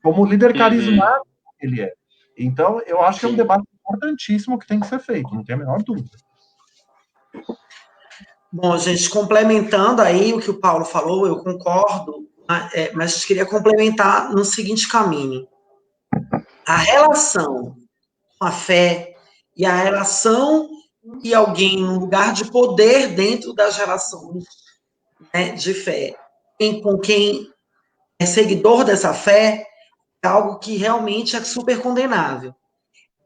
Speaker 1: como líder carismático que ele é. Então, eu acho que é um debate importantíssimo que tem que ser feito, não tem a menor dúvida.
Speaker 3: Bom, gente, complementando aí o que o Paulo falou, eu concordo, mas queria complementar no seguinte caminho. A relação com a fé e a relação de alguém num lugar de poder dentro das relações, né, de fé, com quem é seguidor dessa fé, é algo que realmente é super condenável.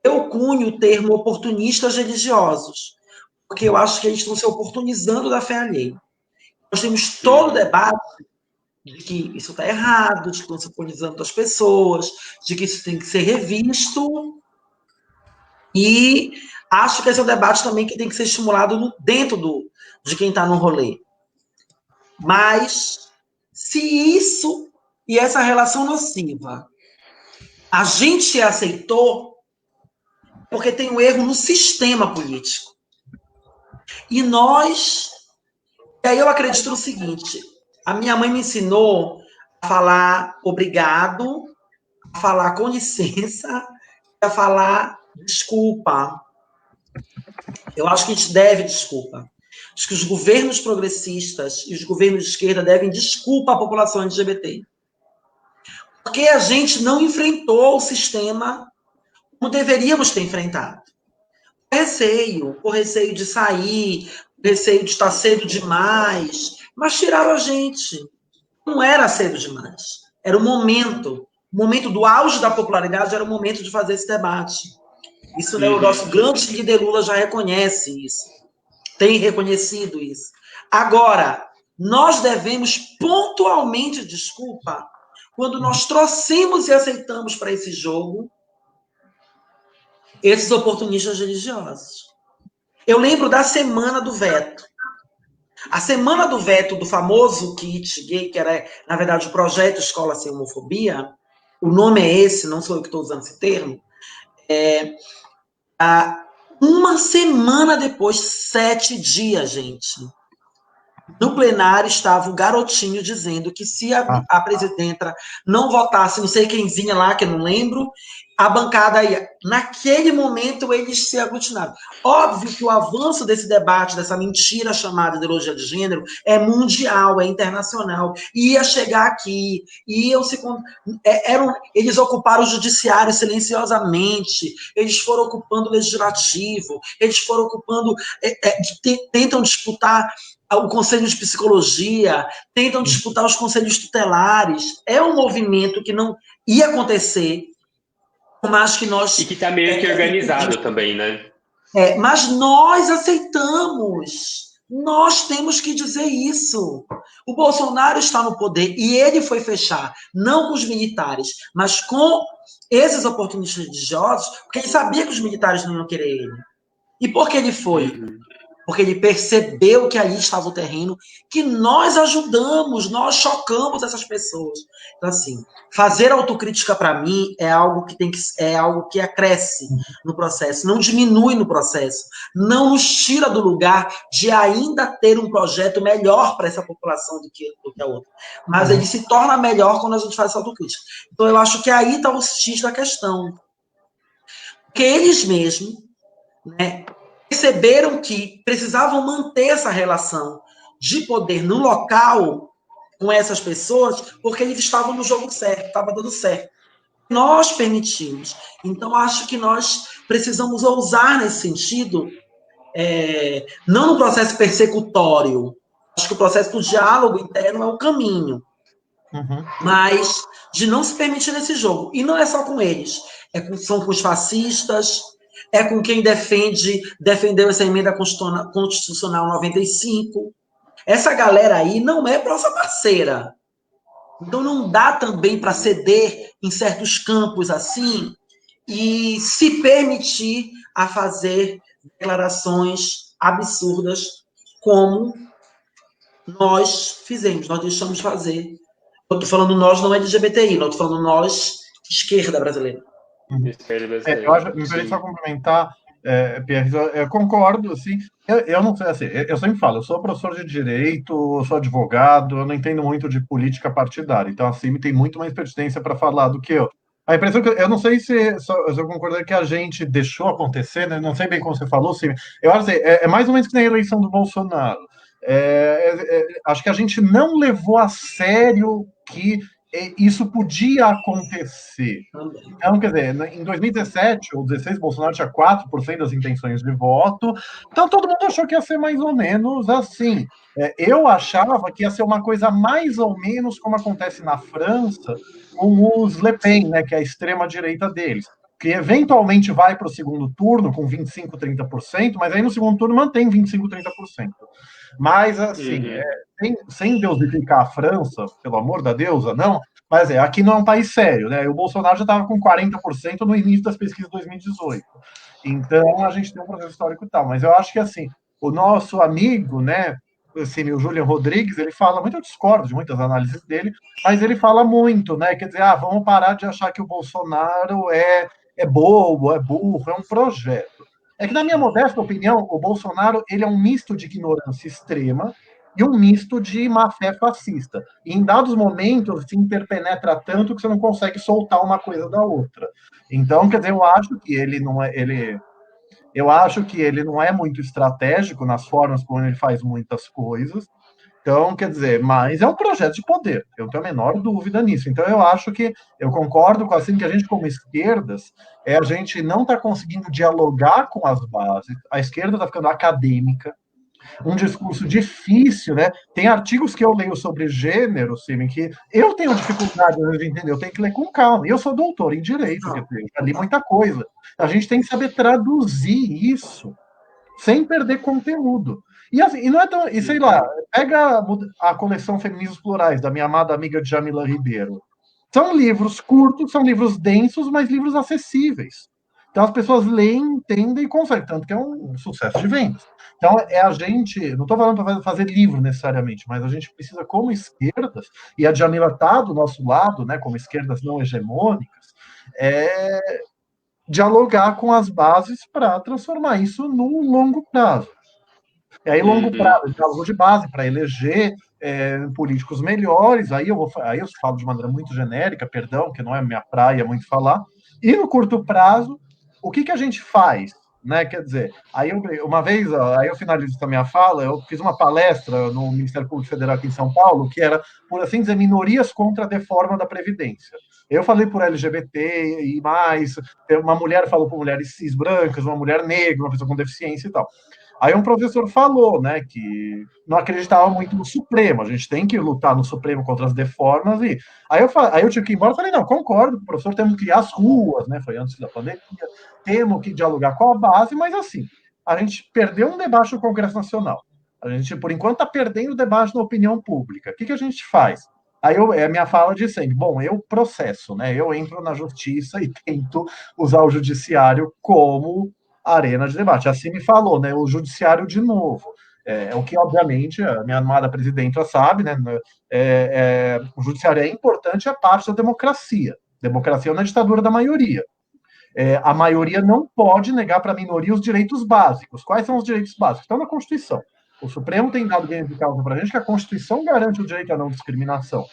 Speaker 3: Eu cunho o termo oportunistas religiosos, porque eu acho que eles estão se oportunizando da fé alheia. Nós temos todo o debate de que isso está errado, de que estão se oportunizando das pessoas, de que isso tem que ser revisto, e acho que esse é um debate também que tem que ser estimulado dentro de quem está no rolê. Mas, se isso e essa relação nociva a gente aceitou, porque tem um erro no sistema político. E aí eu acredito no seguinte, a minha mãe me ensinou a falar obrigado, a falar com licença, a falar desculpa. Eu acho que a gente deve desculpa. Acho que os governos progressistas e os governos de esquerda devem desculpa à população LGBT. Porque a gente não enfrentou o sistema como deveríamos ter enfrentado. O receio de sair, o receio de estar cedo demais, mas tiraram a gente. Não era cedo demais. Era o momento do auge da popularidade, era o momento de fazer esse debate. Isso, né, o nosso grande líder Lula já reconhece isso. Tem reconhecido isso. Agora, nós devemos pontualmente desculpa quando nós trouxemos e aceitamos para esse jogo esses oportunistas religiosos. Eu lembro da semana do veto. A semana do veto do famoso kit gay, que era, na verdade, o projeto Escola Sem Homofobia, o nome é esse, não sou eu que estou usando esse termo, uma semana depois, 7 dias, gente, no plenário estava o garotinho dizendo que se a presidenta não votasse, não sei quemzinha lá, que eu não lembro, a bancada ia. Naquele momento, eles se aglutinaram. Óbvio que o avanço desse debate, dessa mentira chamada ideologia de gênero, é mundial, é internacional. Ia chegar aqui, eles ocuparam o judiciário silenciosamente, eles foram ocupando o legislativo, eles foram ocupando, tentam disputar o Conselho de Psicologia, tentam disputar os conselhos tutelares. É um movimento que não ia acontecer, mas que nós...
Speaker 2: E que está meio que organizado também, né?
Speaker 3: Mas nós aceitamos. Nós temos que dizer isso. O Bolsonaro está no poder e ele foi fechar, não com os militares, mas com esses oportunistas religiosos, porque ele sabia que os militares não iam querer ele. E por que ele foi? Porque ele percebeu que ali estava o terreno, que nós ajudamos, nós chocamos essas pessoas. Então, assim, fazer autocrítica, para mim, é algo que acresce no processo, não diminui no processo, não nos tira do lugar de ainda ter um projeto melhor para essa população do que a outra. Mas ele se torna melhor quando a gente faz essa autocrítica. Então, eu acho que aí está o X da questão. Porque eles mesmos, né, perceberam que precisavam manter essa relação de poder no local com essas pessoas, porque eles estavam no jogo certo, estava dando certo. Nós permitimos. Então, acho que nós precisamos ousar nesse sentido, não no processo persecutório. Acho que o processo do diálogo interno é o caminho. Mas de não se permitir nesse jogo. E não é só com eles. São com os fascistas, é com quem defendeu essa emenda constitucional 95. Essa galera aí não é nossa parceira. Então não dá também para ceder em certos campos assim e se permitir a fazer declarações absurdas como nós fizemos, nós deixamos de fazer. Eu estou falando nós, não é LGBTI, não estou falando nós, esquerda brasileira.
Speaker 2: Hemisfério
Speaker 1: Eu acho,
Speaker 2: brasileiro,
Speaker 1: me permite só
Speaker 2: sim.
Speaker 1: complementar, Pierre, eu concordo, assim, eu não sei, assim, eu sempre falo, eu sou professor de direito, eu sou advogado, eu não entendo muito de política partidária, então a CIMI tem muito mais pertinência para falar do que eu. A impressão que eu não sei se eu concordo que a gente deixou acontecer, né? Não sei bem como você falou, CIMI. Eu acho assim, é mais ou menos que na eleição do Bolsonaro. Acho que a gente não levou a sério que isso podia acontecer. Então, quer dizer, em 2017 ou 2016, Bolsonaro tinha 4% das intenções de voto, então todo mundo achou que ia ser mais ou menos assim. Eu achava que ia ser uma coisa mais ou menos como acontece na França com os Le Pen, né, que é a extrema-direita deles, que eventualmente vai para o segundo turno com 25, 30%, mas aí no segundo turno mantém 25, 30%. Mas, assim,
Speaker 2: Uhum.
Speaker 1: sem deusificar a França, pelo amor da deusa, não, mas aqui não é um país sério, né? O Bolsonaro já estava com 40% no início das pesquisas de 2018. Então, a gente tem um processo histórico e tal. Mas eu acho que, assim, o nosso amigo, né, assim, o Julian Rodrigues, ele fala muito, eu discordo de muitas análises dele, mas ele fala muito, né? Quer dizer, vamos parar de achar que o Bolsonaro é bobo, é burro, é um projeto. É que, na minha modesta opinião, o Bolsonaro ele é um misto de ignorância extrema e um misto de má-fé fascista. E em dados momentos se interpenetra tanto que você não consegue soltar uma coisa da outra. Então, quer dizer, eu acho que ele não é muito estratégico nas formas como ele faz muitas coisas. Então, quer dizer, mas é um projeto de poder, eu não tenho a menor dúvida nisso. Então, eu acho que eu concordo com assim que a gente, como esquerdas, a gente não está conseguindo dialogar com as bases, a esquerda está ficando acadêmica, um discurso difícil, né? Tem artigos que eu leio sobre gênero, Simen, que eu tenho dificuldade de entender, eu tenho que ler com calma. E eu sou doutor em direito, quer dizer, já li muita coisa. A gente tem que saber traduzir isso sem perder conteúdo. E, assim, e não é tão. E sei lá,
Speaker 2: Uhum.
Speaker 1: pega a coleção Feminismos Plurais, da minha amada amiga Djamila Ribeiro. São livros curtos, são livros densos, mas livros acessíveis. Então as pessoas leem, entendem e conseguem, tanto que é um sucesso de vendas. Então é a gente, não estou falando para fazer livro necessariamente, mas a gente precisa, como esquerdas, e a Djamila está do nosso lado, né, como esquerdas não hegemônicas, dialogar com as bases para transformar isso no longo prazo. E aí, longo
Speaker 2: Uhum.
Speaker 1: prazo, diálogo de base para eleger políticos melhores. Aí eu falo de maneira muito genérica, perdão, que não é minha praia muito falar. E no curto prazo, o que a gente faz? Né? Quer dizer, uma vez, aí eu finalizo a minha fala, eu fiz uma palestra no Ministério Público Federal aqui em São Paulo, que era, por assim dizer, minorias contra a deforma da Previdência. Eu falei por LGBT e mais, uma mulher falou por mulheres cis brancas, uma mulher negra, uma pessoa com deficiência e tal. Aí um professor falou, né, que não acreditava muito no Supremo, a gente tem que lutar no Supremo contra as deformas, e aí eu tive que ir embora, falei, não, concordo, professor, temos que ir às ruas, né, foi antes da pandemia, temos que dialogar com a base, mas assim, a gente perdeu um debate no Congresso Nacional, a gente, por enquanto, está perdendo o debate na opinião pública, o que a gente faz? Aí é a minha fala de sempre, bom, eu processo, né, eu entro na justiça e tento usar o judiciário como arena de debate. Assim me falou, né? O judiciário de novo. O que, obviamente, a minha amada presidenta sabe, né? O judiciário é importante, é parte da democracia. Democracia é uma ditadura da maioria. A maioria não pode negar para a minoria os direitos básicos. Quais são os direitos básicos? Estão na Constituição. O Supremo tem dado ganho de causa para a gente que a Constituição garante o direito à não discriminação,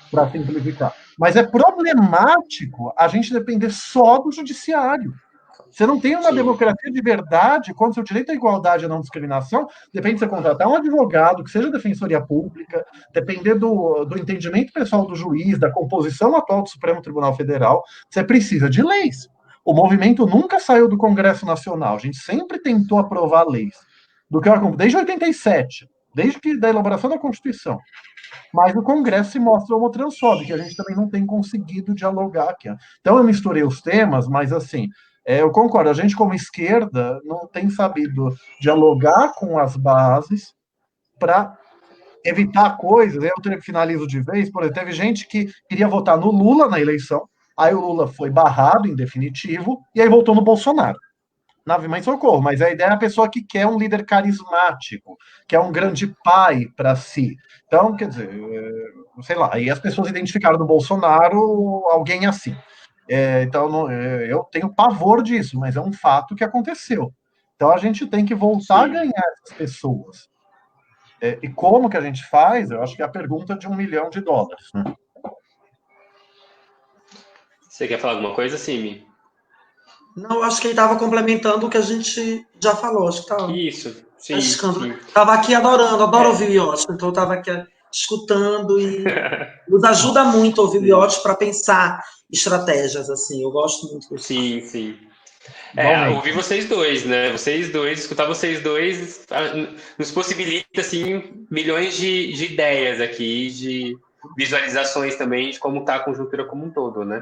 Speaker 1: para simplificar. Mas é problemático a gente depender só do judiciário. Você não tem uma
Speaker 2: Sim.
Speaker 1: democracia de verdade quando seu direito à igualdade e à não discriminação depende de você contratar um advogado que seja defensoria pública, depender do entendimento pessoal do juiz, da composição atual do Supremo Tribunal Federal. Você precisa de leis. O movimento nunca saiu do Congresso Nacional. A gente sempre tentou aprovar leis. Desde 87, desde que da elaboração da Constituição. Mas o Congresso se mostra homotransfóbico, que a gente também não tem conseguido dialogar aqui. Então eu misturei os temas, mas assim, eu concordo, a gente como esquerda não tem sabido dialogar com as bases para evitar coisas. Eu finalizo de vez, por exemplo, teve gente que queria votar no Lula na eleição, aí o Lula foi barrado em definitivo, e aí voltou no Bolsonaro. Nave Mãe Socorro, mas a ideia é a pessoa que quer um líder carismático, que é um grande pai para si. Então, quer dizer, sei lá, aí as pessoas identificaram no Bolsonaro alguém assim. Então, eu tenho pavor disso, mas é um fato que aconteceu. Então, a gente tem que voltar a
Speaker 2: Sim.
Speaker 1: ganhar essas pessoas. E como que a gente faz? Eu acho que é a pergunta de $1 milhão, né?
Speaker 2: Você quer falar alguma coisa, Simi?
Speaker 3: Não, acho que ele estava complementando o que a gente já falou, acho que estava
Speaker 2: Isso, sim,
Speaker 3: escando.
Speaker 2: sim.
Speaker 3: Estava aqui adoro ouvir
Speaker 2: É.
Speaker 3: o Iotti, então eu estava aqui escutando e nos ajuda muito ouvir o
Speaker 2: Sim,
Speaker 3: Iotti para pensar estratégias, assim, eu gosto muito disso.
Speaker 2: sim, sim.
Speaker 1: Igualmente.
Speaker 2: Ouvir vocês dois, né? Vocês dois, escutar vocês dois nos possibilita, assim, milhões de ideias aqui, de visualizações também de como está a conjuntura como um todo, né?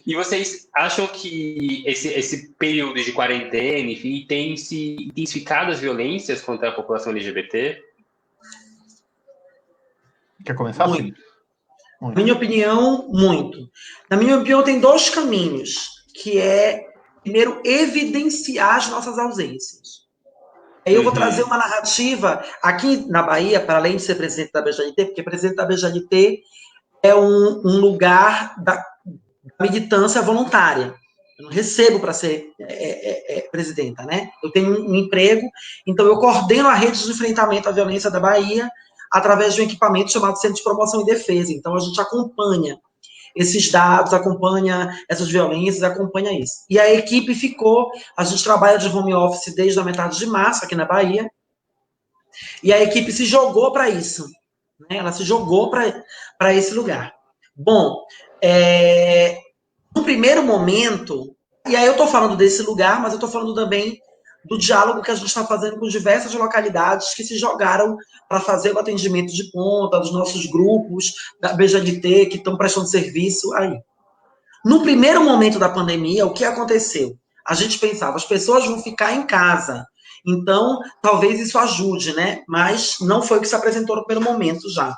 Speaker 2: E vocês acham que esse período de quarentena, enfim, tem se intensificado as violências contra a população LGBT?
Speaker 1: Quer começar, Sim?
Speaker 3: Muito. Na minha opinião, muito. Na minha opinião, tem dois caminhos, que é, primeiro, evidenciar as nossas ausências. Aí eu vou trazer uma narrativa aqui na Bahia, para além de ser presidente da BJLT, porque presidente da BJLT é um lugar da militância voluntária. Eu não recebo para ser presidenta, né? Eu tenho um emprego, então eu coordeno a rede de enfrentamento à violência da Bahia através de um equipamento chamado Centro de Promoção e Defesa. Então a gente acompanha esses dados, acompanha essas violências, acompanha isso. E a equipe ficou, a gente trabalha de home office desde a metade de março aqui na Bahia, e a equipe se jogou para isso, né? Ela se jogou para esse lugar. Bom, no primeiro momento, e aí eu estou falando desse lugar, mas eu estou falando também do diálogo que a gente está fazendo com diversas localidades que se jogaram para fazer o atendimento de ponta, dos nossos grupos da BJLT que estão prestando serviço aí. No primeiro momento da pandemia, o que aconteceu? A gente pensava, as pessoas vão ficar em casa, então talvez isso ajude, né? Mas não foi o que se apresentou no primeiro momento já.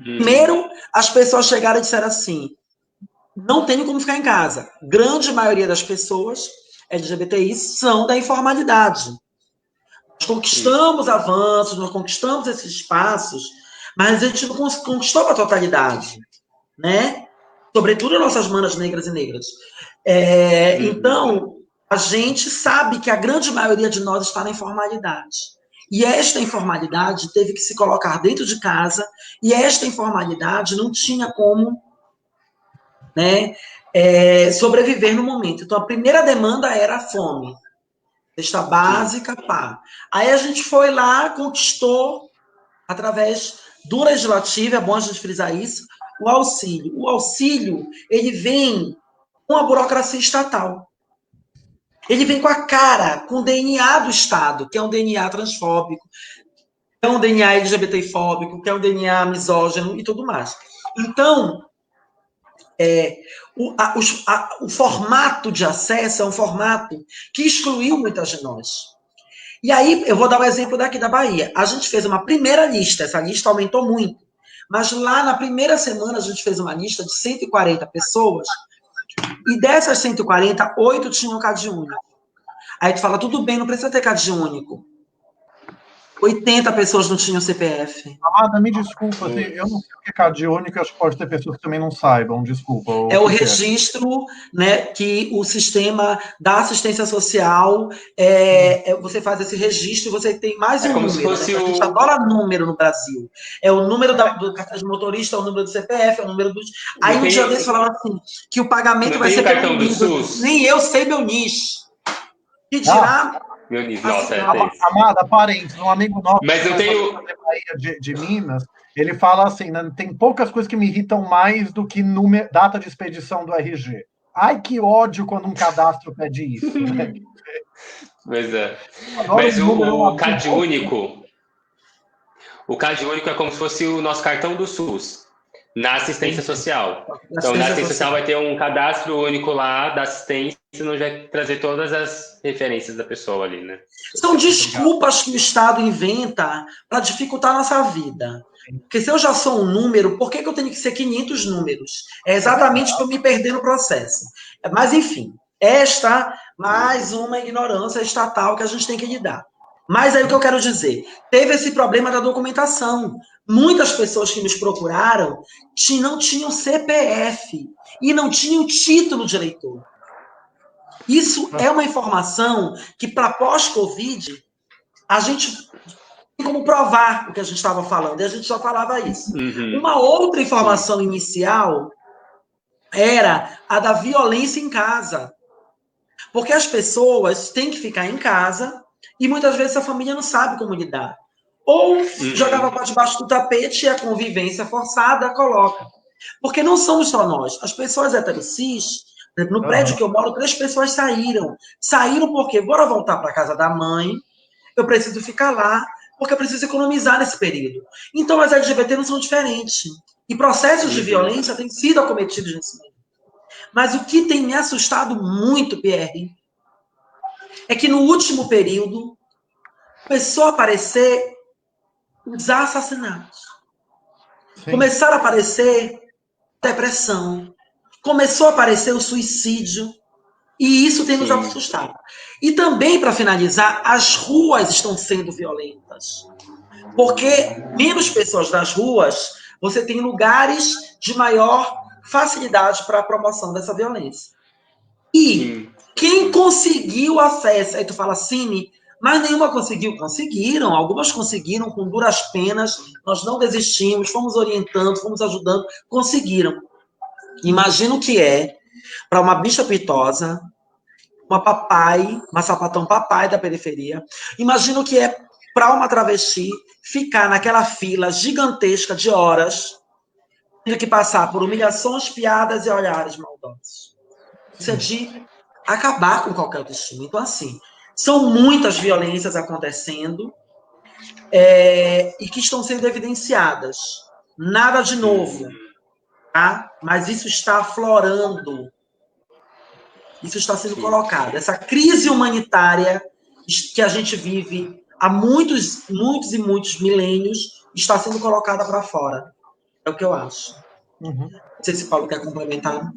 Speaker 3: Primeiro, as pessoas chegaram e disseram assim, não tenho como ficar em casa. Grande maioria das pessoas LGBTI são da informalidade. Nós conquistamos avanços, nós conquistamos esses espaços, mas a gente não conquistou a totalidade, né? Sobretudo nossas manas negras e negras. Então, a gente sabe que a grande maioria de nós está na informalidade. E esta informalidade teve que se colocar dentro de casa, e esta informalidade não tinha como, né, sobreviver no momento. Então, a primeira demanda era a fome. Cesta básica, pá. Aí a gente foi lá, conquistou, através do legislativo, é bom a gente frisar isso, o auxílio. O auxílio, ele vem com a burocracia estatal. Ele vem com a cara, com o DNA do Estado, que é um DNA transfóbico, que é um DNA LGBTfóbico, que é um DNA misógino e tudo mais. Então, o formato de acesso é um formato que excluiu muitas de nós. E aí, eu vou dar um exemplo daqui da Bahia. A gente fez uma primeira lista, essa lista aumentou muito. Mas lá na primeira semana a gente fez uma lista de 140 pessoas, e dessas 140, 8 tinham CAD único. Aí tu fala, tudo bem, não precisa ter CAD único. 80 pessoas não tinham CPF.
Speaker 1: Amada, me desculpa, eu não sei o que é CAD único, acho que pode ter pessoas que também não saibam, desculpa.
Speaker 3: É o registro, né, que o sistema da assistência social, você faz esse registro e você tem mais um
Speaker 2: como
Speaker 3: número.
Speaker 2: se fosse
Speaker 3: né? A gente adora número no Brasil. É o número do cartão de motorista, é o número do CPF, é o número dos... Aí um dia desse falaram assim, que o pagamento vai ser pelo
Speaker 2: cartão do SUS?
Speaker 3: Nem eu sei meu NIS. Que dirá...
Speaker 2: Meu NIS,
Speaker 3: assim,
Speaker 1: Amada, parentes, um amigo nosso
Speaker 2: mas eu tenho
Speaker 1: de Minas, ele fala assim, né, tem poucas coisas que me irritam mais do que data de expedição do RG. Ai, que ódio quando um cadastro pede isso. Né?
Speaker 2: Pois é.
Speaker 1: Agora,
Speaker 2: mas o CAD único, o CAD único é como se fosse o nosso cartão do SUS na assistência social. Então, na assistência social vai ter um cadastro único lá da assistência, não vai trazer todas as referências da pessoa ali, né?
Speaker 3: São desculpas que o Estado inventa para dificultar a nossa vida. Porque se eu já sou um número, por que eu tenho que ser 500 números? É exatamente para eu me perder no processo. Mas, enfim, esta mais uma ignorância estatal que a gente tem que lidar. Mas aí o que eu quero dizer, teve esse problema da documentação. Muitas pessoas que nos procuraram não tinham CPF e não tinham título de eleitor. Isso é uma informação que, para pós-Covid, a gente tem como provar o que a gente estava falando, e a gente já falava isso. Uma outra informação inicial era a da violência em casa. Porque as pessoas têm que ficar em casa e muitas vezes a família não sabe como lidar. Ou jogava para debaixo do tapete e a convivência forçada coloca. Porque não somos só nós. As pessoas heterocis, no prédio que eu moro, 3 pessoas saíram. Saíram porque, bora voltar para casa da mãe, eu preciso ficar lá, porque eu preciso economizar nesse período. Então, as LGBT não são diferentes. E processos de violência têm sido acometidos nesse meio. Mas o que tem me assustado muito, Pierre, é que no último período começou a aparecer os assassinatos. Sim. Começaram a aparecer depressão. Começou a aparecer o suicídio. E isso tem nos assustado. E também, para finalizar, as ruas estão sendo violentas. Porque menos pessoas nas ruas, você tem lugares de maior facilidade para a promoção dessa violência. E quem conseguiu acesso, aí tu fala, Cine, mas nenhuma conseguiu. Conseguiram, algumas conseguiram com duras penas, nós não desistimos, fomos orientando, fomos ajudando, conseguiram. Imagina o que é para uma bicha pitosa, uma papai, uma sapatão papai da periferia, imagina o que é para uma travesti ficar naquela fila gigantesca de horas, tendo que passar por humilhações, piadas e olhares maldosos. Isso é de acabar com qualquer autoestima. Então, assim, são muitas violências acontecendo e que estão sendo evidenciadas. Nada de novo, tá? Mas isso está aflorando. Isso está sendo colocado. Essa crise humanitária que a gente vive há muitos e muitos milênios está sendo colocada para fora. É o que eu acho. Não sei se o Paulo quer complementar.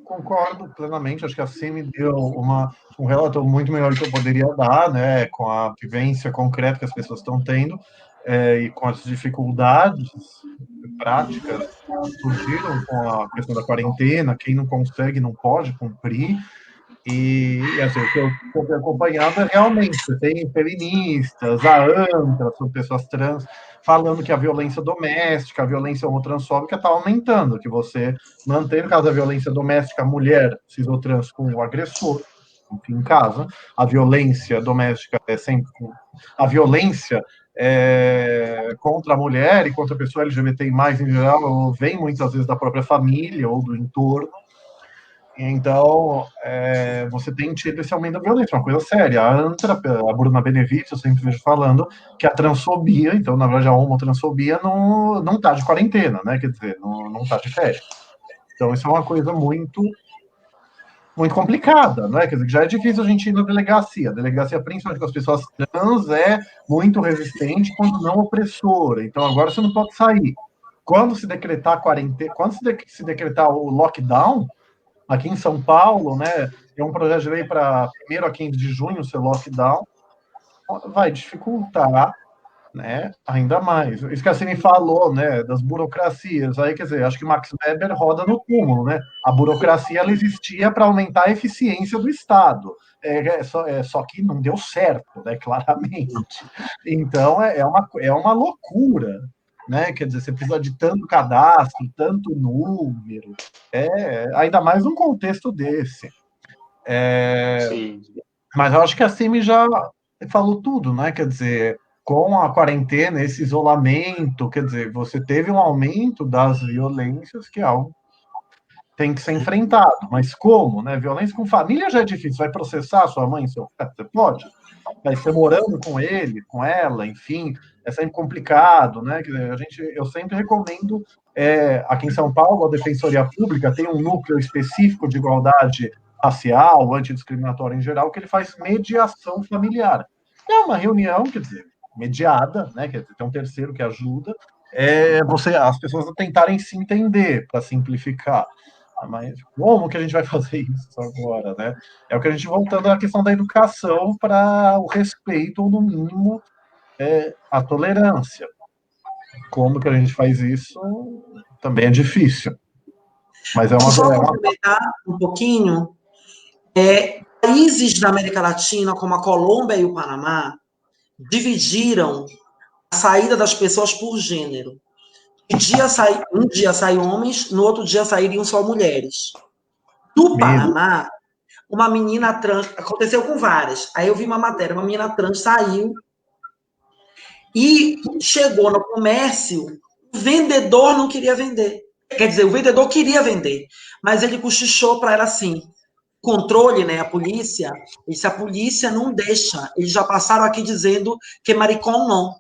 Speaker 1: Concordo plenamente, acho que a Cine deu um relato muito melhor do que eu poderia dar, né, com a vivência concreta que as pessoas estão tendo e com as dificuldades práticas que surgiram com a questão da quarentena, quem não consegue não pode cumprir, e assim, o que eu tenho acompanhado é realmente, tem feministas, a ANTRA, são pessoas trans, falando que a violência doméstica, a violência homotransfóbica está aumentando, que você mantém, no caso da violência doméstica, a mulher cis ou trans com o agressor, enfim, em casa, a violência doméstica é sempre... A violência contra a mulher e contra a pessoa LGBT+, em geral, vem muitas vezes da própria família ou do entorno. Então, você tem tido esse aumento da violência, uma coisa séria. A ANTRA, a Bruna Benevides, eu sempre vejo falando que a transfobia, então, na verdade, a homotransfobia não está de quarentena, né? Quer dizer, não está de férias. Então, isso é uma coisa muito complicada, né? Quer dizer, já é difícil a gente ir na delegacia. A delegacia, principalmente com as pessoas trans, é muito resistente, quando não opressora. Então, agora você não pode sair. Quando se decretar a quarentena, quando se decretar o lockdown, aqui em São Paulo, né, tem um projeto de lei para 1º a 15 de junho ser lockdown, vai dificultar, né, ainda mais. Isso que a Cine falou, né, das burocracias, aí, quer dizer, acho que Max Weber roda no túmulo, né, a burocracia, ela existia para aumentar a eficiência do Estado, só que não deu certo, né, claramente. Então, é uma loucura, né? Quer dizer, você precisa de tanto cadastro, tanto número, ainda mais num contexto desse. Mas eu acho que a Cime já falou tudo, né? Quer dizer, com a quarentena, esse isolamento, quer dizer, você teve um aumento das violências, que é algo que tem que ser enfrentado. Mas como, né? Violência com família já é difícil. Vai processar sua mãe, seu pai? Você pode? Vai ser morando com ele, com ela, enfim, é sempre complicado, né? Eu sempre recomendo, aqui em São Paulo, a Defensoria Pública tem um núcleo específico de igualdade racial, antidiscriminatória em geral, que ele faz mediação familiar. É uma reunião, quer dizer, mediada, né? Quer dizer, tem um terceiro que ajuda, as pessoas a tentarem se entender, para simplificar. Mas como que a gente vai fazer isso agora, né? É o que a gente voltando à questão da educação para o respeito, ou no mínimo, a tolerância. Como que a gente faz isso também é difícil. Mas é uma...
Speaker 3: Só complementar um pouquinho, países da América Latina, como a Colômbia e o Panamá, dividiram a saída das pessoas por gênero. Um dia saem homens, no outro dia sairiam só mulheres. No Panamá, uma menina trans, aconteceu com várias, aí eu vi uma matéria, uma menina trans saiu e chegou no comércio, o vendedor não queria vender. Quer dizer, o vendedor queria vender, mas ele cochichou para ela assim, controle, né, a polícia, e se a polícia não deixa, eles já passaram aqui dizendo que maricón não,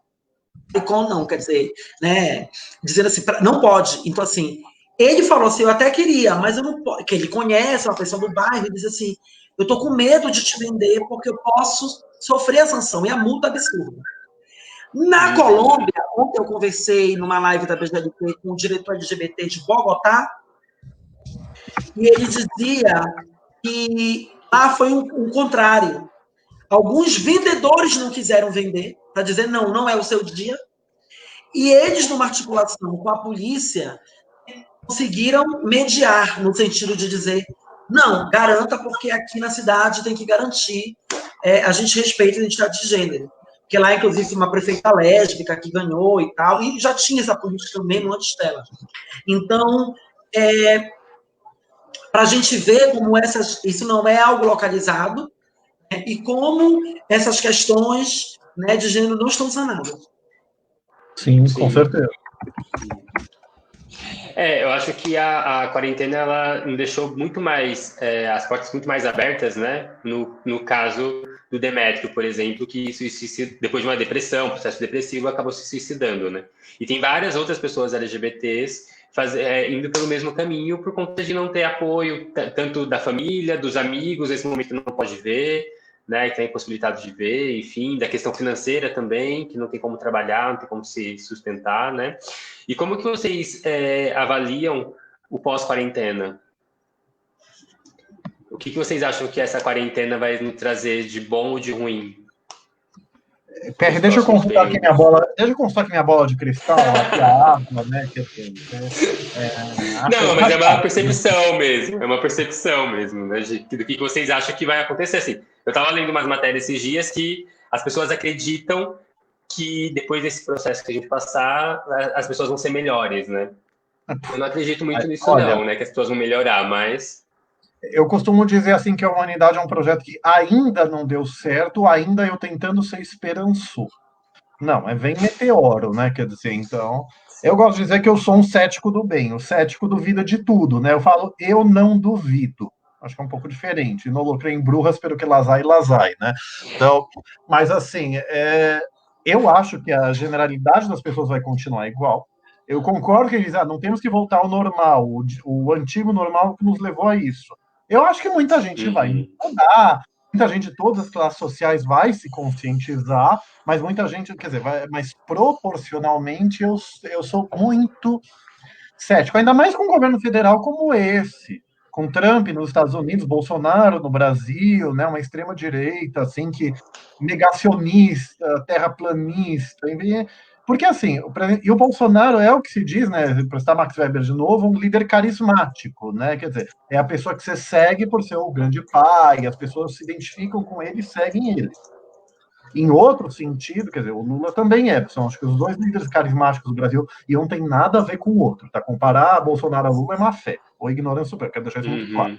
Speaker 3: quer dizer, né, dizendo assim, não pode. Então, assim, ele falou assim, eu até queria, mas eu não posso, que ele conhece uma pessoa do bairro, ele diz assim, eu tô com medo de te vender porque eu posso sofrer a sanção, e a multa é absurda. Na Colômbia, ontem eu conversei numa live da BGLT com o diretor LGBT de Bogotá, e ele dizia que lá foi um contrário. Alguns vendedores não quiseram vender, para dizer, não é o seu dia, e eles, numa articulação com a polícia, conseguiram mediar, no sentido de dizer, não, garanta, porque aqui na cidade tem que garantir, a gente respeita a identidade de gênero. Porque lá, inclusive, uma prefeita lésbica que ganhou e tal, e já tinha essa política mesmo antes dela. Então, para a gente ver como isso não é algo localizado, né, e como essas questões, né, de gênero não estão sanadas.
Speaker 1: Sim, com certeza.
Speaker 2: Eu acho que a quarentena ela me deixou muito mais, as portas muito mais abertas, né? No caso do Demétrio, por exemplo, que depois de uma depressão, processo depressivo, acabou se suicidando, né? E tem várias outras pessoas LGBTs indo pelo mesmo caminho por conta de não ter apoio tanto da família, dos amigos, nesse momento não pode ver, né, que tem impossibilidade de ver, enfim, da questão financeira também, que não tem como trabalhar, não tem como se sustentar, né? E como que vocês avaliam o pós-quarentena? O que vocês acham que essa quarentena vai nos trazer de bom ou de ruim?
Speaker 1: PR, deixa eu consultar aqui minha bola de cristal, aqui a água, né?
Speaker 2: Não, mas é uma percepção mesmo, né? Do que vocês acham que vai acontecer. Assim, eu estava lendo umas matérias esses dias que as pessoas acreditam que depois desse processo que a gente passar, as pessoas vão ser melhores, né? Eu não acredito muito nisso, não, né? Que as pessoas vão melhorar, mas...
Speaker 1: Eu costumo dizer assim que a humanidade é um projeto que ainda não deu certo, ainda eu tentando ser esperançoso. Não, vem meteoro, né? Quer dizer, então... Eu gosto de dizer que eu sou um cético do bem, o cético duvida de tudo, né? Eu falo, eu não duvido. Acho que é um pouco diferente. Não lucrei em brujas, pelo que lazai, né? Então, mas assim, eu acho que a generalidade das pessoas vai continuar igual. Eu concordo que eles não temos que voltar ao normal, o antigo normal que nos levou a isso. Eu acho que muita gente vai mudar, muita gente de todas as classes sociais vai se conscientizar, mas muita gente, quer dizer, mas proporcionalmente eu sou muito cético, ainda mais com um governo federal como esse, com Trump nos Estados Unidos, Bolsonaro no Brasil, né, uma extrema-direita, assim, que negacionista, terraplanista, porque assim, e o Bolsonaro é o que se diz, né, para citar Max Weber de novo, um líder carismático, né, quer dizer, é a pessoa que você segue por ser o grande pai, as pessoas se identificam com ele e seguem ele. Em outro sentido, quer dizer, o Lula também são acho que os dois líderes carismáticos do Brasil, e um tem nada a ver com o outro, tá? Comparar Bolsonaro a Lula é má fé, ou ignorância superior, quero deixar isso muito claro.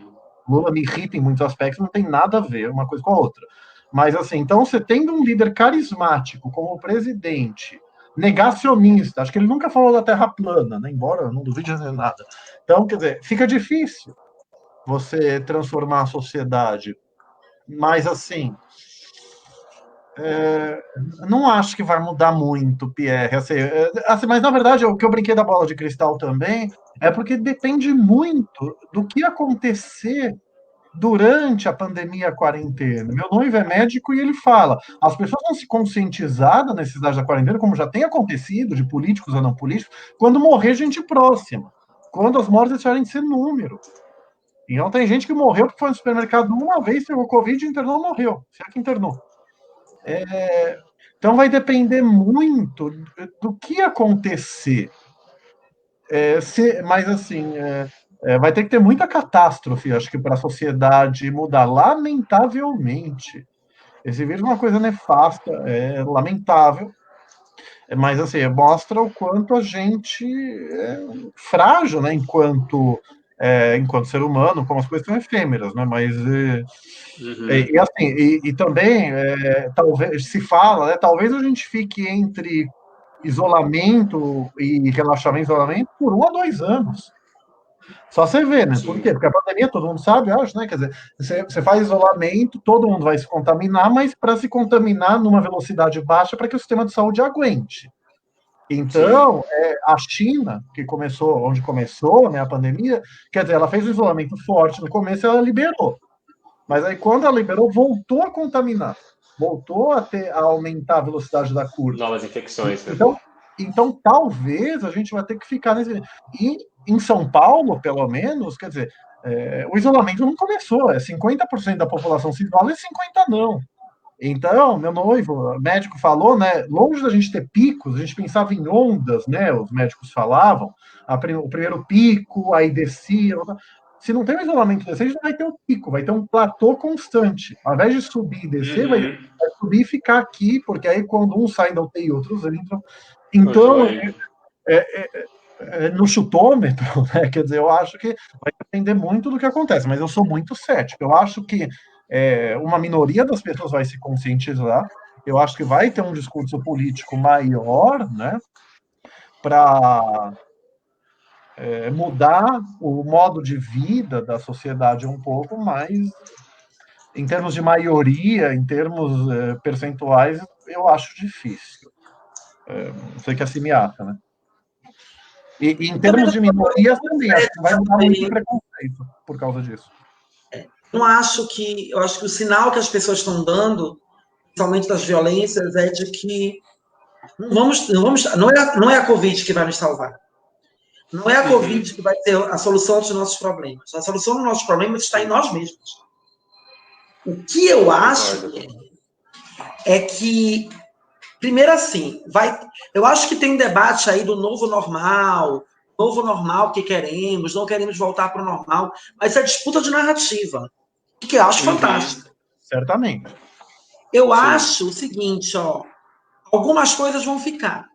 Speaker 1: Lula me irrita em muitos aspectos, não tem nada a ver uma coisa com a outra. Mas assim, então você tendo um líder carismático como o presidente, negacionista, acho que ele nunca falou da Terra plana, né? Embora eu não duvide de nada. Então, quer dizer, fica difícil você transformar a sociedade, mas assim, não acho que vai mudar muito, Pierre. Assim, mas, na verdade, o que eu brinquei da bola de cristal também é porque depende muito do que acontecer durante a pandemia, a quarentena. Meu noivo é médico e ele fala, as pessoas vão se conscientizar da necessidade da quarentena, como já tem acontecido, de políticos ou não políticos, quando morrer gente próxima, quando as mortes deixarem de ser número. Então tem gente que morreu porque foi no supermercado uma vez, pegou Covid, internou, morreu. Se é que internou. Então vai depender muito do que acontecer. Mas assim, vai ter que ter muita catástrofe, acho que, para a sociedade mudar, lamentavelmente. Esse vírus é uma coisa nefasta, é lamentável, mas assim, mostra o quanto a gente é frágil, né, enquanto ser humano, como as coisas são efêmeras, né, mas assim, e também talvez se fala, né, talvez a gente fique entre isolamento e relaxamento, isolamento por 1 a 2 anos. Só você vê, né? Por quê? Porque a pandemia, todo mundo sabe, eu acho, né? Quer dizer, você faz isolamento, todo mundo vai se contaminar, mas para se contaminar numa velocidade baixa para que o sistema de saúde aguente. Então, a China, que começou, onde começou, né, a pandemia, quer dizer, ela fez um isolamento forte no começo, ela liberou. Mas aí, quando ela liberou, voltou a contaminar, voltou a aumentar a velocidade da curva.
Speaker 2: Novas infecções.
Speaker 1: Então, talvez a gente vai ter que ficar nesse. E em São Paulo, pelo menos, quer dizer, o isolamento não começou, 50% da população se isola e 50% não. Então, meu noivo, médico falou, né? Longe da gente ter picos, a gente pensava em ondas, né? Os médicos falavam, o primeiro pico, aí descia. Se não tem um isolamento desse, a gente não vai ter um pico, vai ter um platô constante. Ao invés de subir e descer, vai subir e ficar aqui, porque aí quando um sai da UTI, outros entram. Então, no chutômetro, né, quer dizer, eu acho que vai depender muito do que acontece, mas eu sou muito cético. Eu acho que uma minoria das pessoas vai se conscientizar, eu acho que vai ter um discurso político maior, né, para mudar o modo de vida da sociedade um pouco, mas em termos de maioria, em termos percentuais, eu acho difícil. Você que é cineasta, né? E em termos de minorias também, acho que vai mudar muito o preconceito por causa disso.
Speaker 3: Eu acho que o sinal que as pessoas estão dando, principalmente das violências, é de que não é a Covid que vai nos salvar. Não é a Covid que vai ser a solução dos nossos problemas. A solução dos nossos problemas está em nós mesmos. O que eu acho é que, primeiro assim, eu acho que tem um debate aí do novo normal que queremos, não queremos voltar para o normal, mas é disputa de narrativa, que eu acho fantástico.
Speaker 1: Certamente.
Speaker 3: Eu acho o seguinte, algumas coisas vão ficar.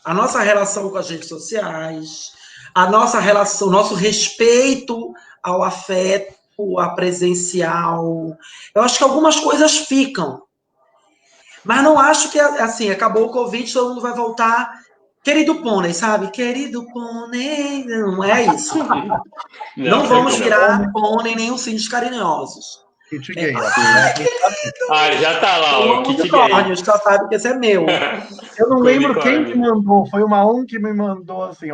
Speaker 3: A nossa relação com as redes sociais, a nossa relação, o nosso respeito ao afeto, a presencial. Eu acho que algumas coisas ficam. Mas não acho que, assim, acabou o Covid, todo mundo vai voltar. Querido pônei, sabe? Querido pônei. Não é isso. Não vamos virar pônei nem ursinhos carinhosos.
Speaker 1: Kit gay.
Speaker 2: Já tá lá,
Speaker 3: o kit gay. Já sabe que esse é meu.
Speaker 1: Eu não lembro quem me mandou. Foi uma que me mandou assim,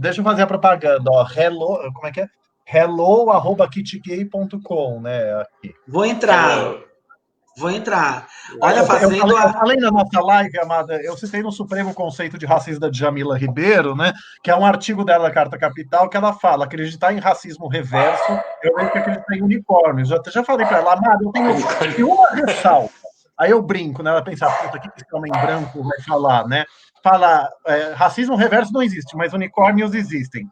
Speaker 1: deixa eu fazer a propaganda, hello, como é que é? hello@kitgay.com, né? Aqui.
Speaker 3: Vou entrar. Olha,
Speaker 1: eu falei na nossa live, amada, eu citei no Supremo Conceito de Racismo da Djamila Ribeiro, né? Que é um artigo dela da Carta Capital, que ela fala: acreditar em racismo reverso, eu vejo que acreditar em unicórnios. Já falei para ela, amada, eu tenho uma ressalva. Aí eu brinco, né? Ela pensa, puta, o que esse homem branco vai falar, né? Fala, racismo reverso não existe, mas unicórnios existem.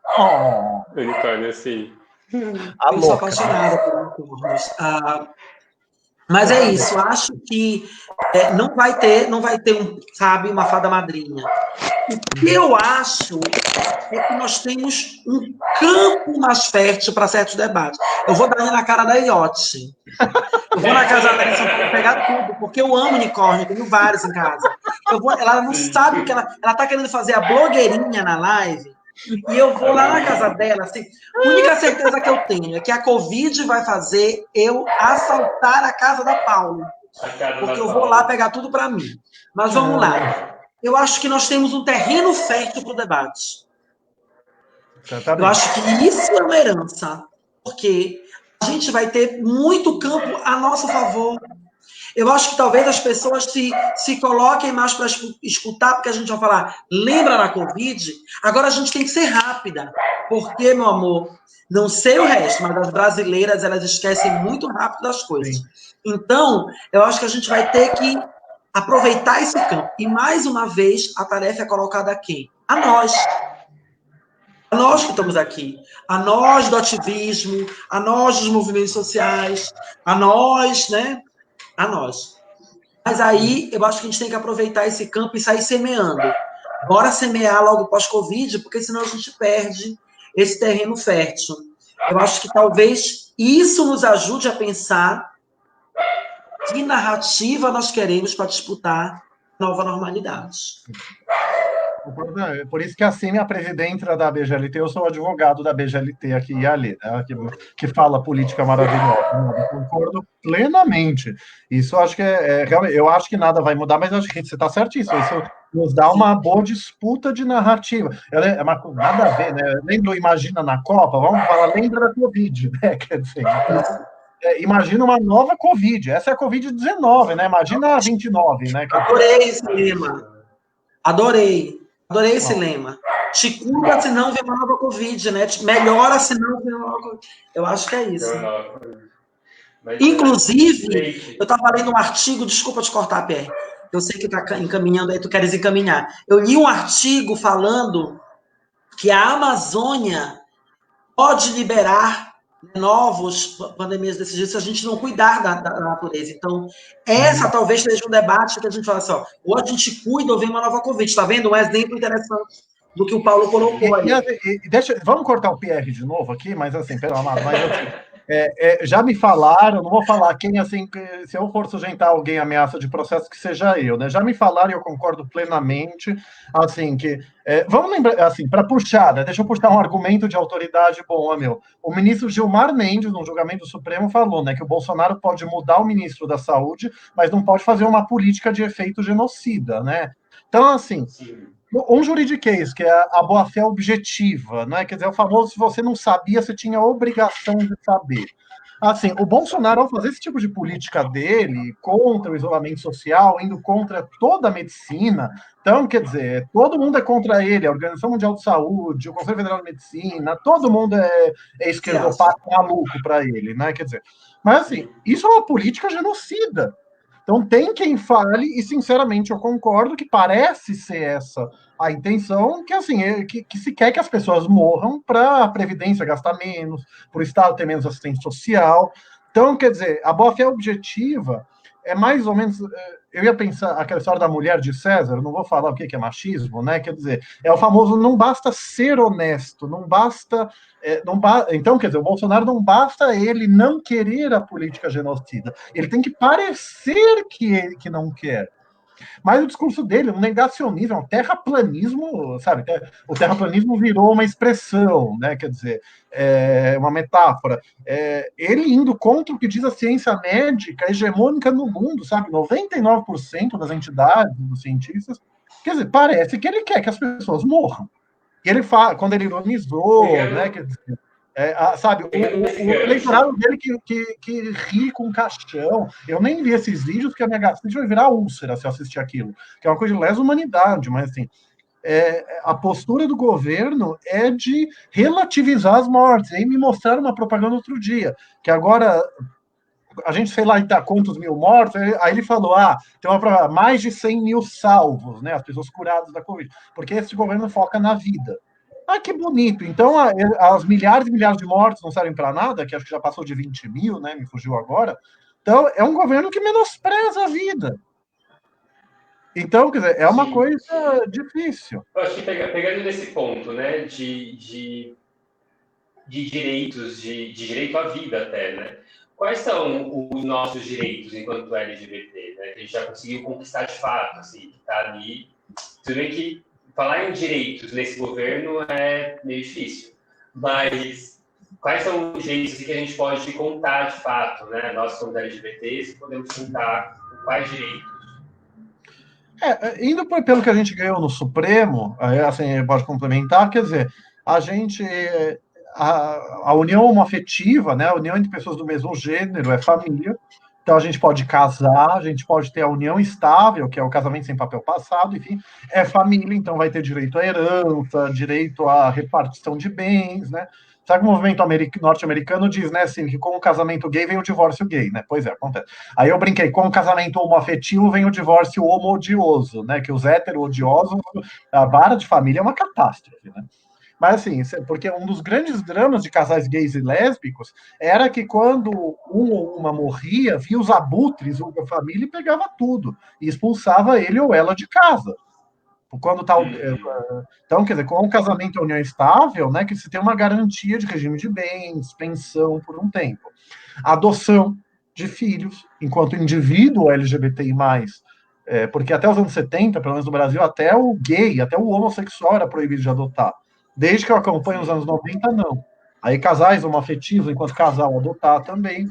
Speaker 2: Unicórnio, sim.
Speaker 3: Eu sou apaixonada por unicórnios. Mas é isso, acho que não vai ter uma fada madrinha. O que eu acho é que nós temos um campo mais fértil para certos debates. Eu vou dar na cara da Iote. Eu vou na casa dela pegar tudo, porque eu amo unicórnio, tenho vários em casa. Ela não sabe o que ela está querendo fazer a blogueirinha na live. E eu vou lá na casa dela, assim, a única certeza que eu tenho é que a Covid vai fazer eu assaltar a casa da Paula. Porque eu vou lá pegar tudo para mim. Mas vamos lá. Eu acho que nós temos um terreno fértil para o debate. Eu acho que isso é uma herança. Porque a gente vai ter muito campo a nosso favor. Eu acho que talvez as pessoas se coloquem mais para escutar, porque a gente vai falar, lembra na Covid? Agora a gente tem que ser rápida, porque, meu amor, não sei o resto, mas as brasileiras, elas esquecem muito rápido as coisas.
Speaker 1: Sim.
Speaker 3: Então, eu acho que a gente vai ter que aproveitar esse campo. E, mais uma vez, a tarefa é colocada a quem? A nós. A nós que estamos aqui. A nós do ativismo, a nós dos movimentos sociais, a nós, né? A nós. Mas aí, eu acho que a gente tem que aproveitar esse campo e sair semeando. Bora semear logo pós-Covid, porque senão a gente perde esse terreno fértil. Eu acho que talvez isso nos ajude a pensar que narrativa nós queremos para disputar a nova normalidade.
Speaker 1: Por isso que assim, a presidenta da BGLT, eu sou advogado da BGLT aqui e ali, né, que fala política maravilhosa. Eu concordo plenamente. Isso eu acho que eu acho que nada vai mudar, mas acho que você está certíssimo. Isso nos dá uma boa disputa de narrativa. Nada a ver, né? Lembra, imagina na Copa, vamos falar, lembra da Covid, né? Quer dizer, imagina uma nova Covid. Essa é a Covid-19, né? Imagina a 29, né?
Speaker 3: Adorei esse lema. Adorei esse lema. Te cura se não vem uma nova Covid, né? Te melhora se não vem uma nova Covid. Eu acho que é isso. Inclusive, eu estava lendo um artigo, desculpa te cortar, Pierre. Eu sei que está encaminhando aí, tu queres encaminhar. Eu li um artigo falando que a Amazônia pode liberar novos pandemias desse jeito se a gente não cuidar da natureza. Então, essa talvez seja um debate que a gente fala assim, ó, ou a gente cuida ou vem uma nova Covid. Está vendo? Um exemplo interessante do que o Paulo colocou aí.
Speaker 1: Vamos cortar o PR de novo aqui, mas assim, pelo amado, mas assim, já me falaram, não vou falar quem, assim, se eu for sujeitar alguém à ameaça de processo, que seja eu, né? Já me falaram e eu concordo plenamente, assim, que vamos lembrar, assim, para puxar, né? Deixa eu puxar um argumento de autoridade bom, meu. O ministro Gilmar Mendes, no julgamento do Supremo, falou, né, que o Bolsonaro pode mudar o ministro da Saúde, mas não pode fazer uma política de efeito genocida, né? Então, assim, um juridiquês, que é a boa-fé objetiva, né? Quer dizer, o famoso, se você não sabia, você tinha a obrigação de saber. Assim, o Bolsonaro, ao fazer esse tipo de política dele, contra o isolamento social, indo contra toda a medicina, então, quer dizer, todo mundo é contra ele, a Organização Mundial de Saúde, o Conselho Federal de Medicina, todo mundo é esquerdopata maluco para ele, né? Quer dizer, mas assim, isso é uma política genocida. Então, tem quem fale, e sinceramente eu concordo que parece ser essa a intenção, que assim, que se quer que as pessoas morram para a Previdência gastar menos, para o Estado ter menos assistência social. Então, quer dizer, a boa-fé objetiva é mais ou menos. Eu ia pensar aquela história da mulher de César, não vou falar o que é machismo, né? Quer dizer, é o famoso não basta ser honesto, não basta. Então, quer dizer, o Bolsonaro não basta ele não querer a política genocida, ele tem que parecer que não quer. Mas o discurso dele, um negacionismo, um terraplanismo, sabe? O terraplanismo virou uma expressão, né? Quer dizer, uma metáfora. Ele indo contra o que diz a ciência médica hegemônica no mundo, sabe? 99% das entidades, dos cientistas, quer dizer, parece que ele quer que as pessoas morram. E ele fala, quando ele ironizou, né? Quer dizer, sabe, o eleitorado dele que ri com caixão. Eu nem vi esses vídeos, porque a minha gastrite vai virar úlcera se eu assistir aquilo, que é uma coisa de lesa humanidade, mas assim, a postura do governo é de relativizar as mortes. E aí me mostraram uma propaganda outro dia, que agora a gente, sei lá, está quantos mil mortos, aí ele falou, tem mais de 100 mil salvos, né, as pessoas curadas da Covid, porque esse governo foca na vida. Que bonito. Então, as milhares e milhares de mortos não servem para nada, que acho que já passou de 20 mil, né? Me fugiu agora. Então, é um governo que menospreza a vida. Então, quer dizer, é uma coisa difícil.
Speaker 2: Eu acho que pegando nesse ponto, né, de direitos, de direito à vida até, né? Quais são os nossos direitos enquanto LGBT, né? Que a gente já conseguiu conquistar de fato, assim, que está ali. Tudo bem que falar em direitos nesse governo é meio difícil, mas quais são os jeitos que a gente pode contar de fato, né? Nós somos LGBTs, podemos contar com quais direitos?
Speaker 1: Indo pelo que a gente ganhou no Supremo, assim, pode complementar, quer dizer, a gente, a união homoafetiva, né? A união entre pessoas do mesmo gênero é família. Então, a gente pode casar, a gente pode ter a união estável, que é o casamento sem papel passado, enfim, é família, então vai ter direito à herança, direito à repartição de bens, né? Sabe que o movimento norte-americano diz, né, assim, que com o casamento gay vem o divórcio gay, né? Pois é, acontece. Aí eu brinquei, com o casamento homoafetivo vem o divórcio homo-odioso, né? Que os hétero-odiosos, a vara de família é uma catástrofe, né? Mas assim, porque um dos grandes dramas de casais gays e lésbicos era que quando um ou uma morria, via os abutres da família e pegava tudo, e expulsava ele ou ela de casa. Quando tá, então, quer dizer, com o casamento e a união estável, né, que se tem uma garantia de regime de bens, pensão por um tempo. Adoção de filhos, enquanto indivíduo LGBTI+, porque até os anos 70, pelo menos no Brasil, até o gay, até o homossexual era proibido de adotar. Desde que eu acompanho os anos 90, não. Aí casais homoafetivos, enquanto casal, adotar também.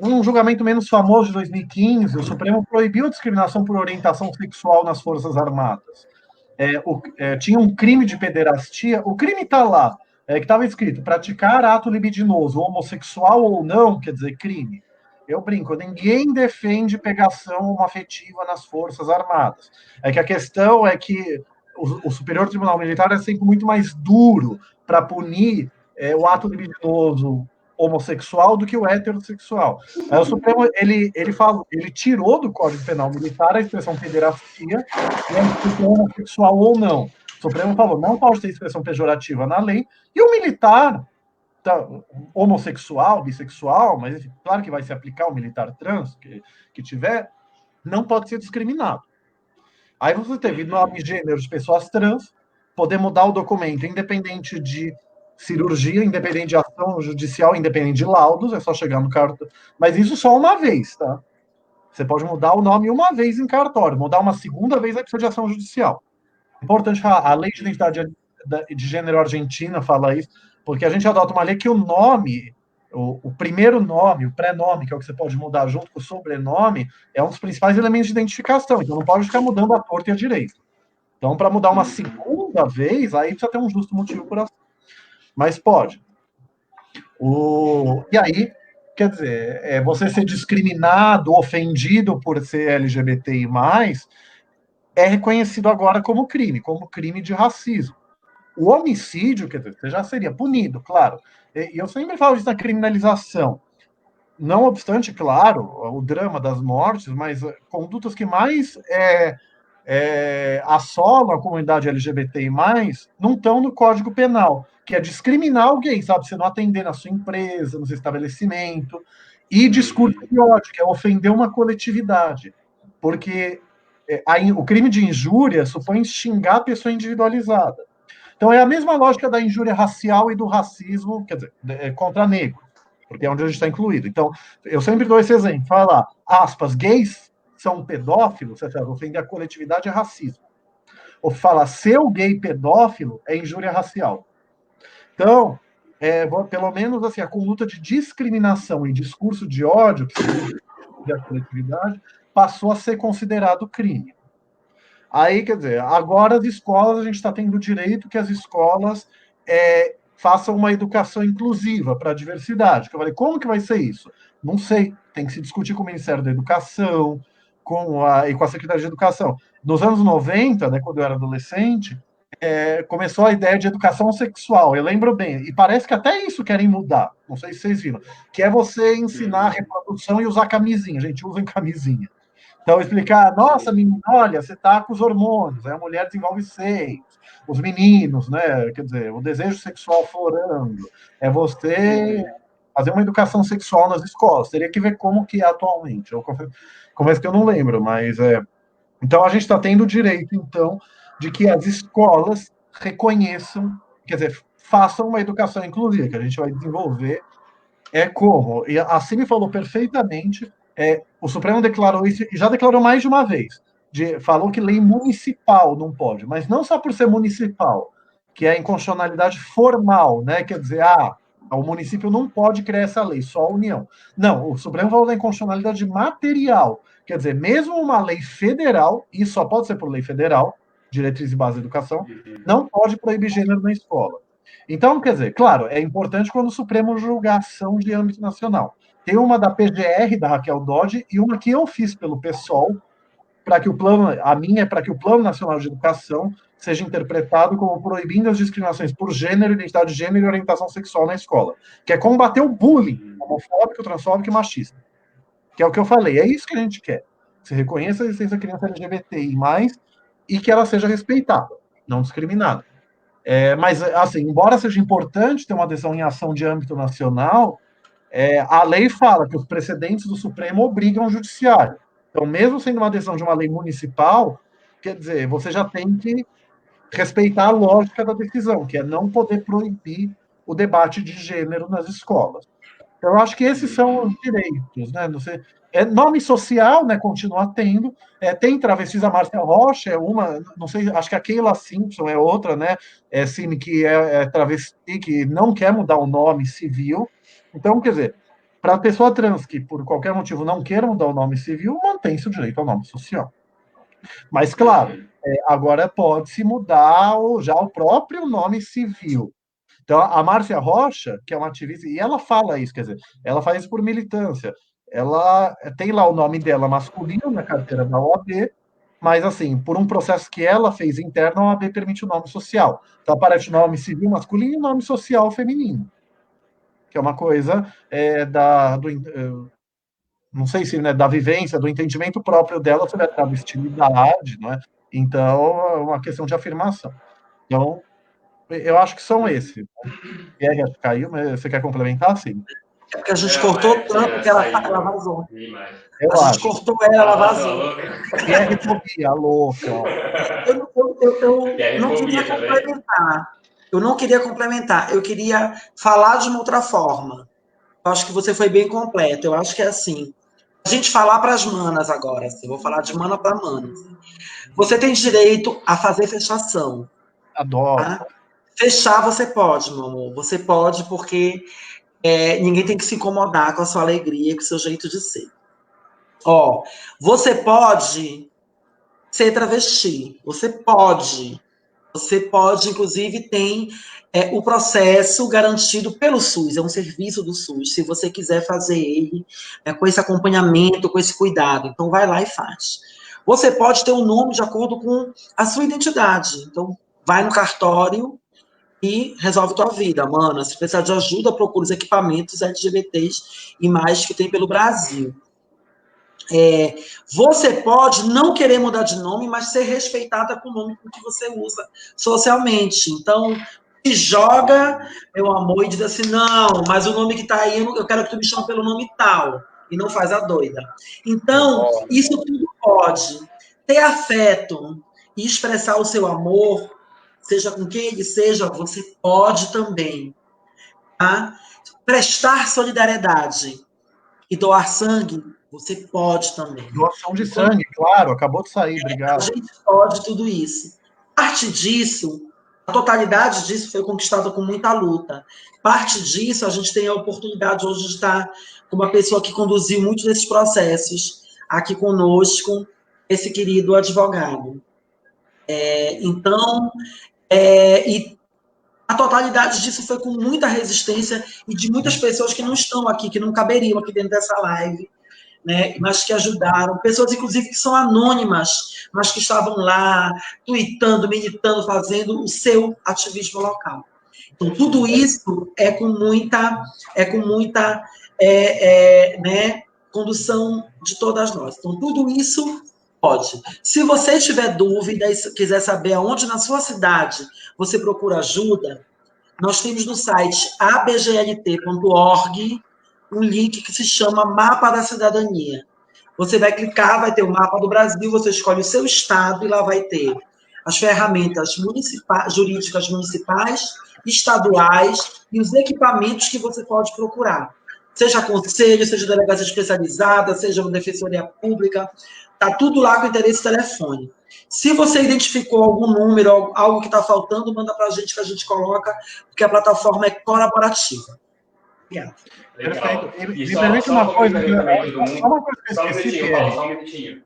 Speaker 1: Um julgamento menos famoso de 2015, o Supremo proibiu a discriminação por orientação sexual nas Forças Armadas. Tinha um crime de pederastia, o crime está lá, que estava escrito, praticar ato libidinoso, homossexual ou não, quer dizer, crime. Eu brinco, ninguém defende pegação homoafetiva nas Forças Armadas. É que a questão é que o Superior Tribunal Militar é sempre muito mais duro para punir o ato libidinoso homossexual do que o heterossexual. Aí o Supremo, ele tirou do Código Penal Militar a expressão pederastia e a expressão homossexual ou não. O Supremo falou, não pode ter expressão pejorativa na lei, e o militar, homossexual, bissexual, mas claro que vai se aplicar o militar trans que tiver, não pode ser discriminado. Aí você teve nome e gênero de pessoas trans, poder mudar o documento independente de cirurgia, independente de ação judicial, independente de laudos, é só chegar no cartório. Mas isso só uma vez, tá? Você pode mudar o nome uma vez em cartório, mudar uma segunda vez aí precisa de ação judicial. Importante falar, a lei de identidade de gênero argentina fala isso, porque a gente adota uma lei que o nome, o primeiro nome, o pré-nome, que é o que você pode mudar junto com o sobrenome, é um dos principais elementos de identificação, então não pode ficar mudando a torta e a direita. Então, para mudar uma segunda vez, aí precisa ter um justo motivo por ação. Mas pode. E aí, quer dizer, você ser discriminado, ofendido por ser LGBTI+, é reconhecido agora como crime de racismo. O homicídio, quer dizer, você já seria punido, claro. E eu sempre falo isso na criminalização. Não obstante, claro, o drama das mortes, mas condutas que mais assolam a comunidade LGBTI+, não estão no Código Penal, que é discriminar alguém, sabe? Você não atender na sua empresa, no seu estabelecimento, e discurso de ódio, que é ofender uma coletividade. Porque o crime de injúria supõe xingar a pessoa individualizada. Então, é a mesma lógica da injúria racial e do racismo, quer dizer, contra negros, porque é onde a gente está incluído. Então, eu sempre dou esse exemplo, fala, aspas, gays são pedófilos, você sabe, ofender a coletividade é racismo. Ou fala, ser gay pedófilo é injúria racial. Então, pelo menos assim, a conduta de discriminação e discurso de ódio, que se a coletividade, passou a ser considerado crime. Aí, quer dizer, agora as escolas, a gente está tendo o direito que as escolas façam uma educação inclusiva para a diversidade. Eu falei, como que vai ser isso? Não sei, tem que se discutir com o Ministério da Educação e com a Secretaria de Educação. Nos anos 90, né, quando eu era adolescente, começou a ideia de educação sexual, eu lembro bem, e parece que até isso querem mudar, não sei se vocês viram, que é você ensinar a reprodução e usar camisinha, gente, usem camisinha. Então, explicar, nossa, menina, olha, você tá com os hormônios, a mulher desenvolve seios, os meninos, né, quer dizer, o desejo sexual florando, é você fazer uma educação sexual nas escolas, teria que ver como que é atualmente, eu confesso que eu não lembro, mas então a gente está tendo o direito, então, de que as escolas reconheçam, quer dizer, façam uma educação inclusiva, que a gente vai desenvolver, como, e a Cine falou perfeitamente, o Supremo declarou isso, e já declarou mais de uma vez, falou que lei municipal não pode, mas não só por ser municipal, que é a inconstitucionalidade formal, né? Quer dizer, o município não pode criar essa lei, só a União. Não, o Supremo falou da inconstitucionalidade material, quer dizer, mesmo uma lei federal, e só pode ser por lei federal, diretriz e base da educação, não pode proibir gênero na escola. Então, quer dizer, claro, é importante quando o Supremo julgar ação de âmbito nacional. Tem uma da PGR, da Raquel Dodge, e uma que eu fiz pelo PSOL, para que o plano, a minha é para que o Plano Nacional de Educação seja interpretado como proibindo as discriminações por gênero, identidade de gênero e orientação sexual na escola, que é combater o bullying homofóbico, transfóbico e machista, que é o que eu falei, é isso que a gente quer. Se reconheça a existência da criança LGBTI+, e que ela seja respeitada, não discriminada. Mas, assim, embora seja importante ter uma adesão em ação de âmbito nacional, a lei fala que os precedentes do Supremo obrigam o judiciário. Então, mesmo sendo uma adesão de uma lei municipal, quer dizer, você já tem que respeitar a lógica da decisão, que é não poder proibir o debate de gênero nas escolas. Então, eu acho que esses são os direitos, né? Nome social, né? Continua tendo. Tem travestis, a Márcia Rocha é uma, não sei, acho que a Keila Simpson é outra, né? Cine, que é travesti, que não quer mudar o nome civil. Então, quer dizer, para a pessoa trans que, por qualquer motivo, não queira mudar o nome civil, mantém-se o direito ao nome social. Mas, claro, agora pode-se mudar já o próprio nome civil. Então, a Márcia Rocha, que é uma ativista, e ela fala isso, quer dizer, ela faz isso por militância. Ela tem lá o nome dela masculino na carteira da OAB, mas, assim, por um processo que ela fez interno, a OAB permite o nome social. Então, aparece o nome civil masculino e o nome social feminino, que é uma coisa não sei se, né, da vivência, do entendimento próprio dela sobre a travestilidade, não é? Então, é uma questão de afirmação. Então, eu acho que são esses. Pierre, acho que caiu, mas você quer complementar? Sim.
Speaker 3: É porque a gente cortou tanto que ela vazou.
Speaker 1: Eu
Speaker 3: a gente
Speaker 1: acho.
Speaker 3: cortou ela vazou.
Speaker 1: Pierre Foguia, a louca.
Speaker 3: Eu não queria complementar. Eu não queria complementar. Eu queria falar de uma outra forma. Eu acho que você foi bem completo. Eu acho que é assim. A gente falar para as manas agora. Assim, vou falar de mana para manas. Você tem direito a fazer fechação.
Speaker 1: Adoro.
Speaker 3: Tá? Fechar você pode, meu amor. Você pode porque ninguém tem que se incomodar com a sua alegria, com o seu jeito de ser. Ó, você pode ser travesti. Você pode. Você pode, inclusive, tem o processo garantido pelo SUS, é um serviço do SUS, se você quiser fazer ele com esse acompanhamento, com esse cuidado. Então, vai lá e faz. Você pode ter um nome de acordo com a sua identidade. Então, vai no cartório e resolve tua vida, mana. Se precisar de ajuda, procura os equipamentos LGBTs e mais que tem pelo Brasil. Você pode não querer mudar de nome, mas ser respeitada com o nome que você usa socialmente. Então, se joga, meu amor, e diz assim, não, mas o nome que está aí, eu quero que tu me chame pelo nome tal, e não faz a doida. Então, isso tudo pode. Ter afeto e expressar o seu amor, seja com quem ele seja, você pode também. Tá? Prestar solidariedade e doar sangue, você pode também.
Speaker 1: Doação de sangue, claro, acabou de sair, obrigado.
Speaker 3: A gente pode tudo isso. Parte disso, a totalidade disso foi conquistada com muita luta. Parte disso, a gente tem a oportunidade hoje de estar com uma pessoa que conduziu muitos desses processos aqui conosco, esse querido advogado. Então, e a totalidade disso foi com muita resistência e de muitas pessoas que não estão aqui, que não caberiam aqui dentro dessa live, né, mas que ajudaram, pessoas, inclusive, que são anônimas, mas que estavam lá, tweetando, militando, fazendo o seu ativismo local. Então, tudo isso é com muita né, condução de todas nós. Então, tudo isso pode. Se você tiver dúvida e quiser saber aonde na sua cidade você procura ajuda, nós temos no site abglt.org um link que se chama Mapa da Cidadania. Você vai clicar, vai ter o mapa do Brasil, você escolhe o seu estado e lá vai ter as ferramentas jurídicas municipais, estaduais e os equipamentos que você pode procurar. Seja conselho, seja delegacia especializada, seja uma defensoria pública, está tudo lá com interesse telefônico. Se você identificou algum número, algo que está faltando, manda para a gente que a gente coloca, porque a plataforma é colaborativa. Obrigada.
Speaker 2: Legal.
Speaker 1: E me permite uma coisa.
Speaker 2: Só um minutinho.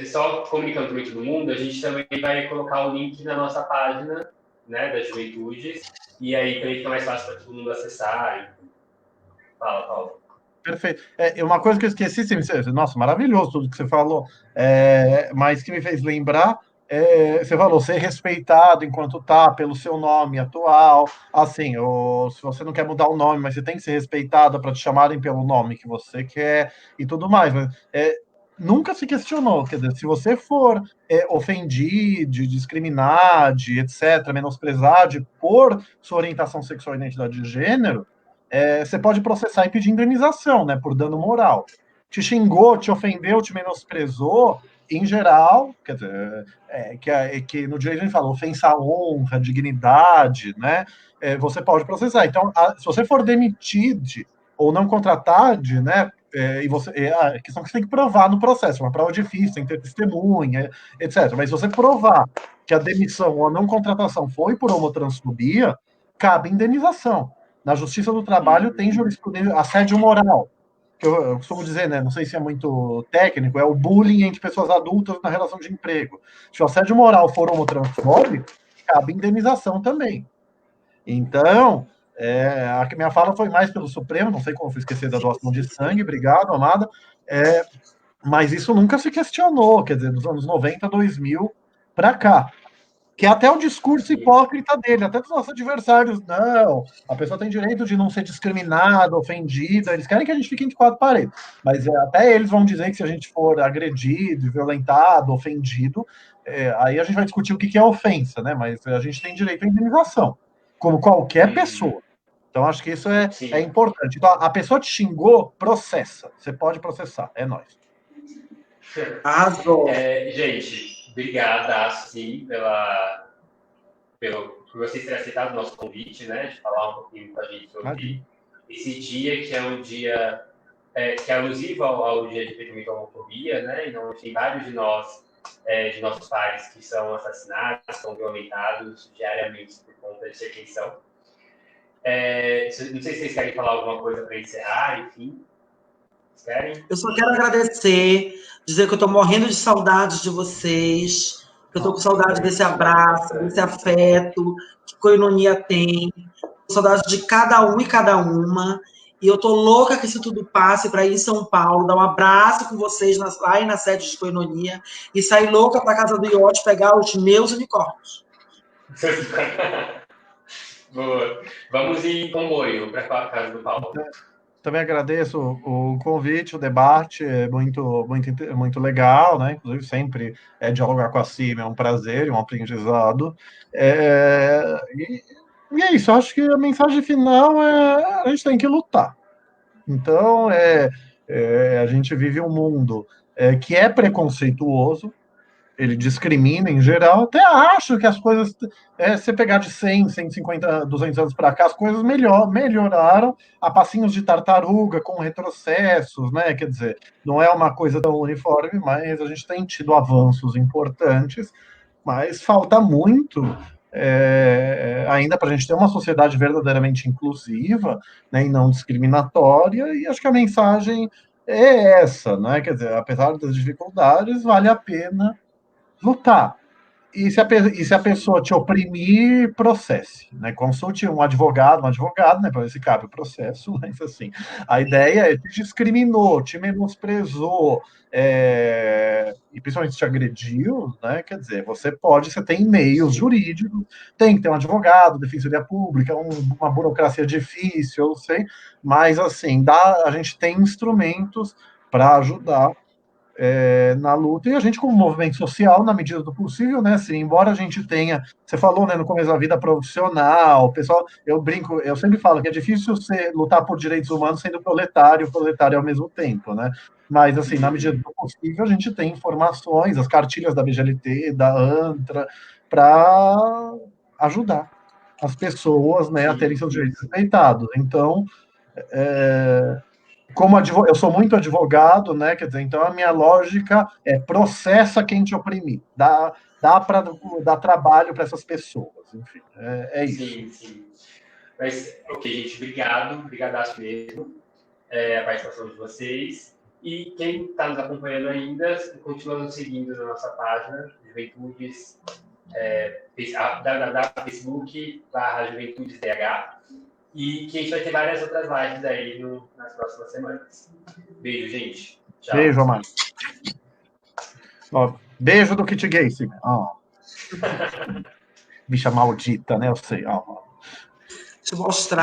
Speaker 2: Só comunicando também todo mundo, a gente também vai colocar o link na nossa página né, das juventudes, e aí também fica mais fácil para todo mundo acessar. Fala, Paulo.
Speaker 1: Perfeito. Uma coisa que eu esqueci, nossa, maravilhoso tudo que você falou, mas que me fez lembrar, você falou ser respeitado enquanto tá pelo seu nome atual, assim, ou se você não quer mudar o nome, mas você tem que ser respeitada para te chamarem pelo nome que você quer e tudo mais. Mas, nunca se questionou, quer dizer, se você for ofendir, de discriminar, de etc., menosprezar, de por sua orientação sexual e identidade de gênero, você pode processar e pedir indenização, né, por dano moral. Te xingou, te ofendeu, te menosprezou, em geral, quer dizer, que no direito a gente fala ofensa à honra, dignidade, né, você pode processar. Então, se você for demitido ou não contratado, né, a questão que você tem que provar no processo, uma prova difícil, tem que ter testemunha, etc. Mas se você provar que a demissão ou a não contratação foi por homotransfobia, cabe indenização. Na Justiça do Trabalho tem jurisprudência, assédio moral, que eu costumo dizer, né, não sei se é muito técnico, é o bullying entre pessoas adultas na relação de emprego. Se o assédio moral for homotransfóbico, cabe indenização também. Então, a minha fala foi mais pelo Supremo, não sei como eu fui esquecer da doação de sangue, obrigado, amada, mas isso nunca se questionou, quer dizer, dos anos 90, 2000 para cá. Que é até o discurso hipócrita dele, até dos nossos adversários. Não, a pessoa tem direito de não ser discriminada, ofendida, eles querem que a gente fique entre quatro paredes. Mas até eles vão dizer que se a gente for agredido, violentado, ofendido, aí a gente vai discutir o que é ofensa, né? Mas a gente tem direito à indenização, como qualquer pessoa. Então, acho que isso é importante. Então, a pessoa te xingou, processa. Você pode processar, é nóis.
Speaker 3: Arrasou.
Speaker 2: Gente, obrigada, sim, por vocês terem aceitado o nosso convite, né, de falar um pouquinho com a gente sobre esse dia, que é um dia que é alusivo ao dia de enfrentamento à homofobia, né, e não tem vários de nossos pares que são assassinados, são violentados diariamente por conta de requeição. Não sei se vocês querem falar alguma coisa para encerrar, enfim. Querem?
Speaker 3: Eu só quero agradecer, dizer que eu estou morrendo de saudade de vocês, que eu estou com saudade desse abraço, desse afeto que Coinonia tem, com saudade de cada um e cada uma. E eu tô louca que isso tudo passe para ir em São Paulo, dar um abraço com vocês lá na sede de Coinonia e sair louca para casa do iote pegar os meus unicórnios.
Speaker 2: Boa. Vamos em comboio para a casa do Paulo.
Speaker 1: Também agradeço o convite, o debate, é muito legal, né? Inclusive, sempre dialogar com a CIM é um prazer e um aprendizado. E é isso, acho que a mensagem final é a gente tem que lutar. Então, a gente vive um mundo que é preconceituoso, ele discrimina em geral. Até acho que as coisas, se pegar de 100, 150, 200 anos para cá, as coisas melhoraram a passinhos de tartaruga, com retrocessos, né? Quer dizer, não é uma coisa tão uniforme, mas a gente tem tido avanços importantes, mas falta muito ainda para a gente ter uma sociedade verdadeiramente inclusiva, né, e não discriminatória, e acho que a mensagem é essa, né? Quer dizer, apesar das dificuldades, vale a pena lutar. E se a pessoa te oprimir, processe, né? Consulte um advogado, né, para ver se cabe o processo, mas assim, a ideia é te discriminou, te menosprezou, e principalmente te agrediu, né? Quer dizer, você tem meios jurídicos, tem que ter um advogado, defensoria pública, uma burocracia difícil, eu sei, mas assim, a gente tem instrumentos para ajudar na luta, e a gente, como movimento social, na medida do possível, né, assim, embora a gente tenha, você falou, né, no começo da vida profissional, pessoal, eu brinco, eu sempre falo que é difícil você lutar por direitos humanos sendo proletário ao mesmo tempo, né, mas, assim, na medida do possível, a gente tem informações, as cartilhas da BGLT, da ANTRA, para ajudar as pessoas, né, a terem seus direitos respeitados. Então, como eu sou muito advogado, né? Quer dizer, então a minha lógica é processa quem te oprimir, dá para dar trabalho para essas pessoas, enfim, é isso.
Speaker 2: Sim. Mas, ok, gente, obrigadaço mesmo a participação de vocês. E quem está nos acompanhando ainda, continua nos seguindo na nossa página, Juventudes www.facebook.com/JuventudeDH, e que a gente vai ter várias outras lives aí nas próximas semanas. Beijo, gente. Tchau.
Speaker 1: Beijo, Amaro. Ó, beijo do Kit Gay, sim. Ó. Bicha maldita, né? Eu sei. Ó.
Speaker 3: Deixa eu mostrar.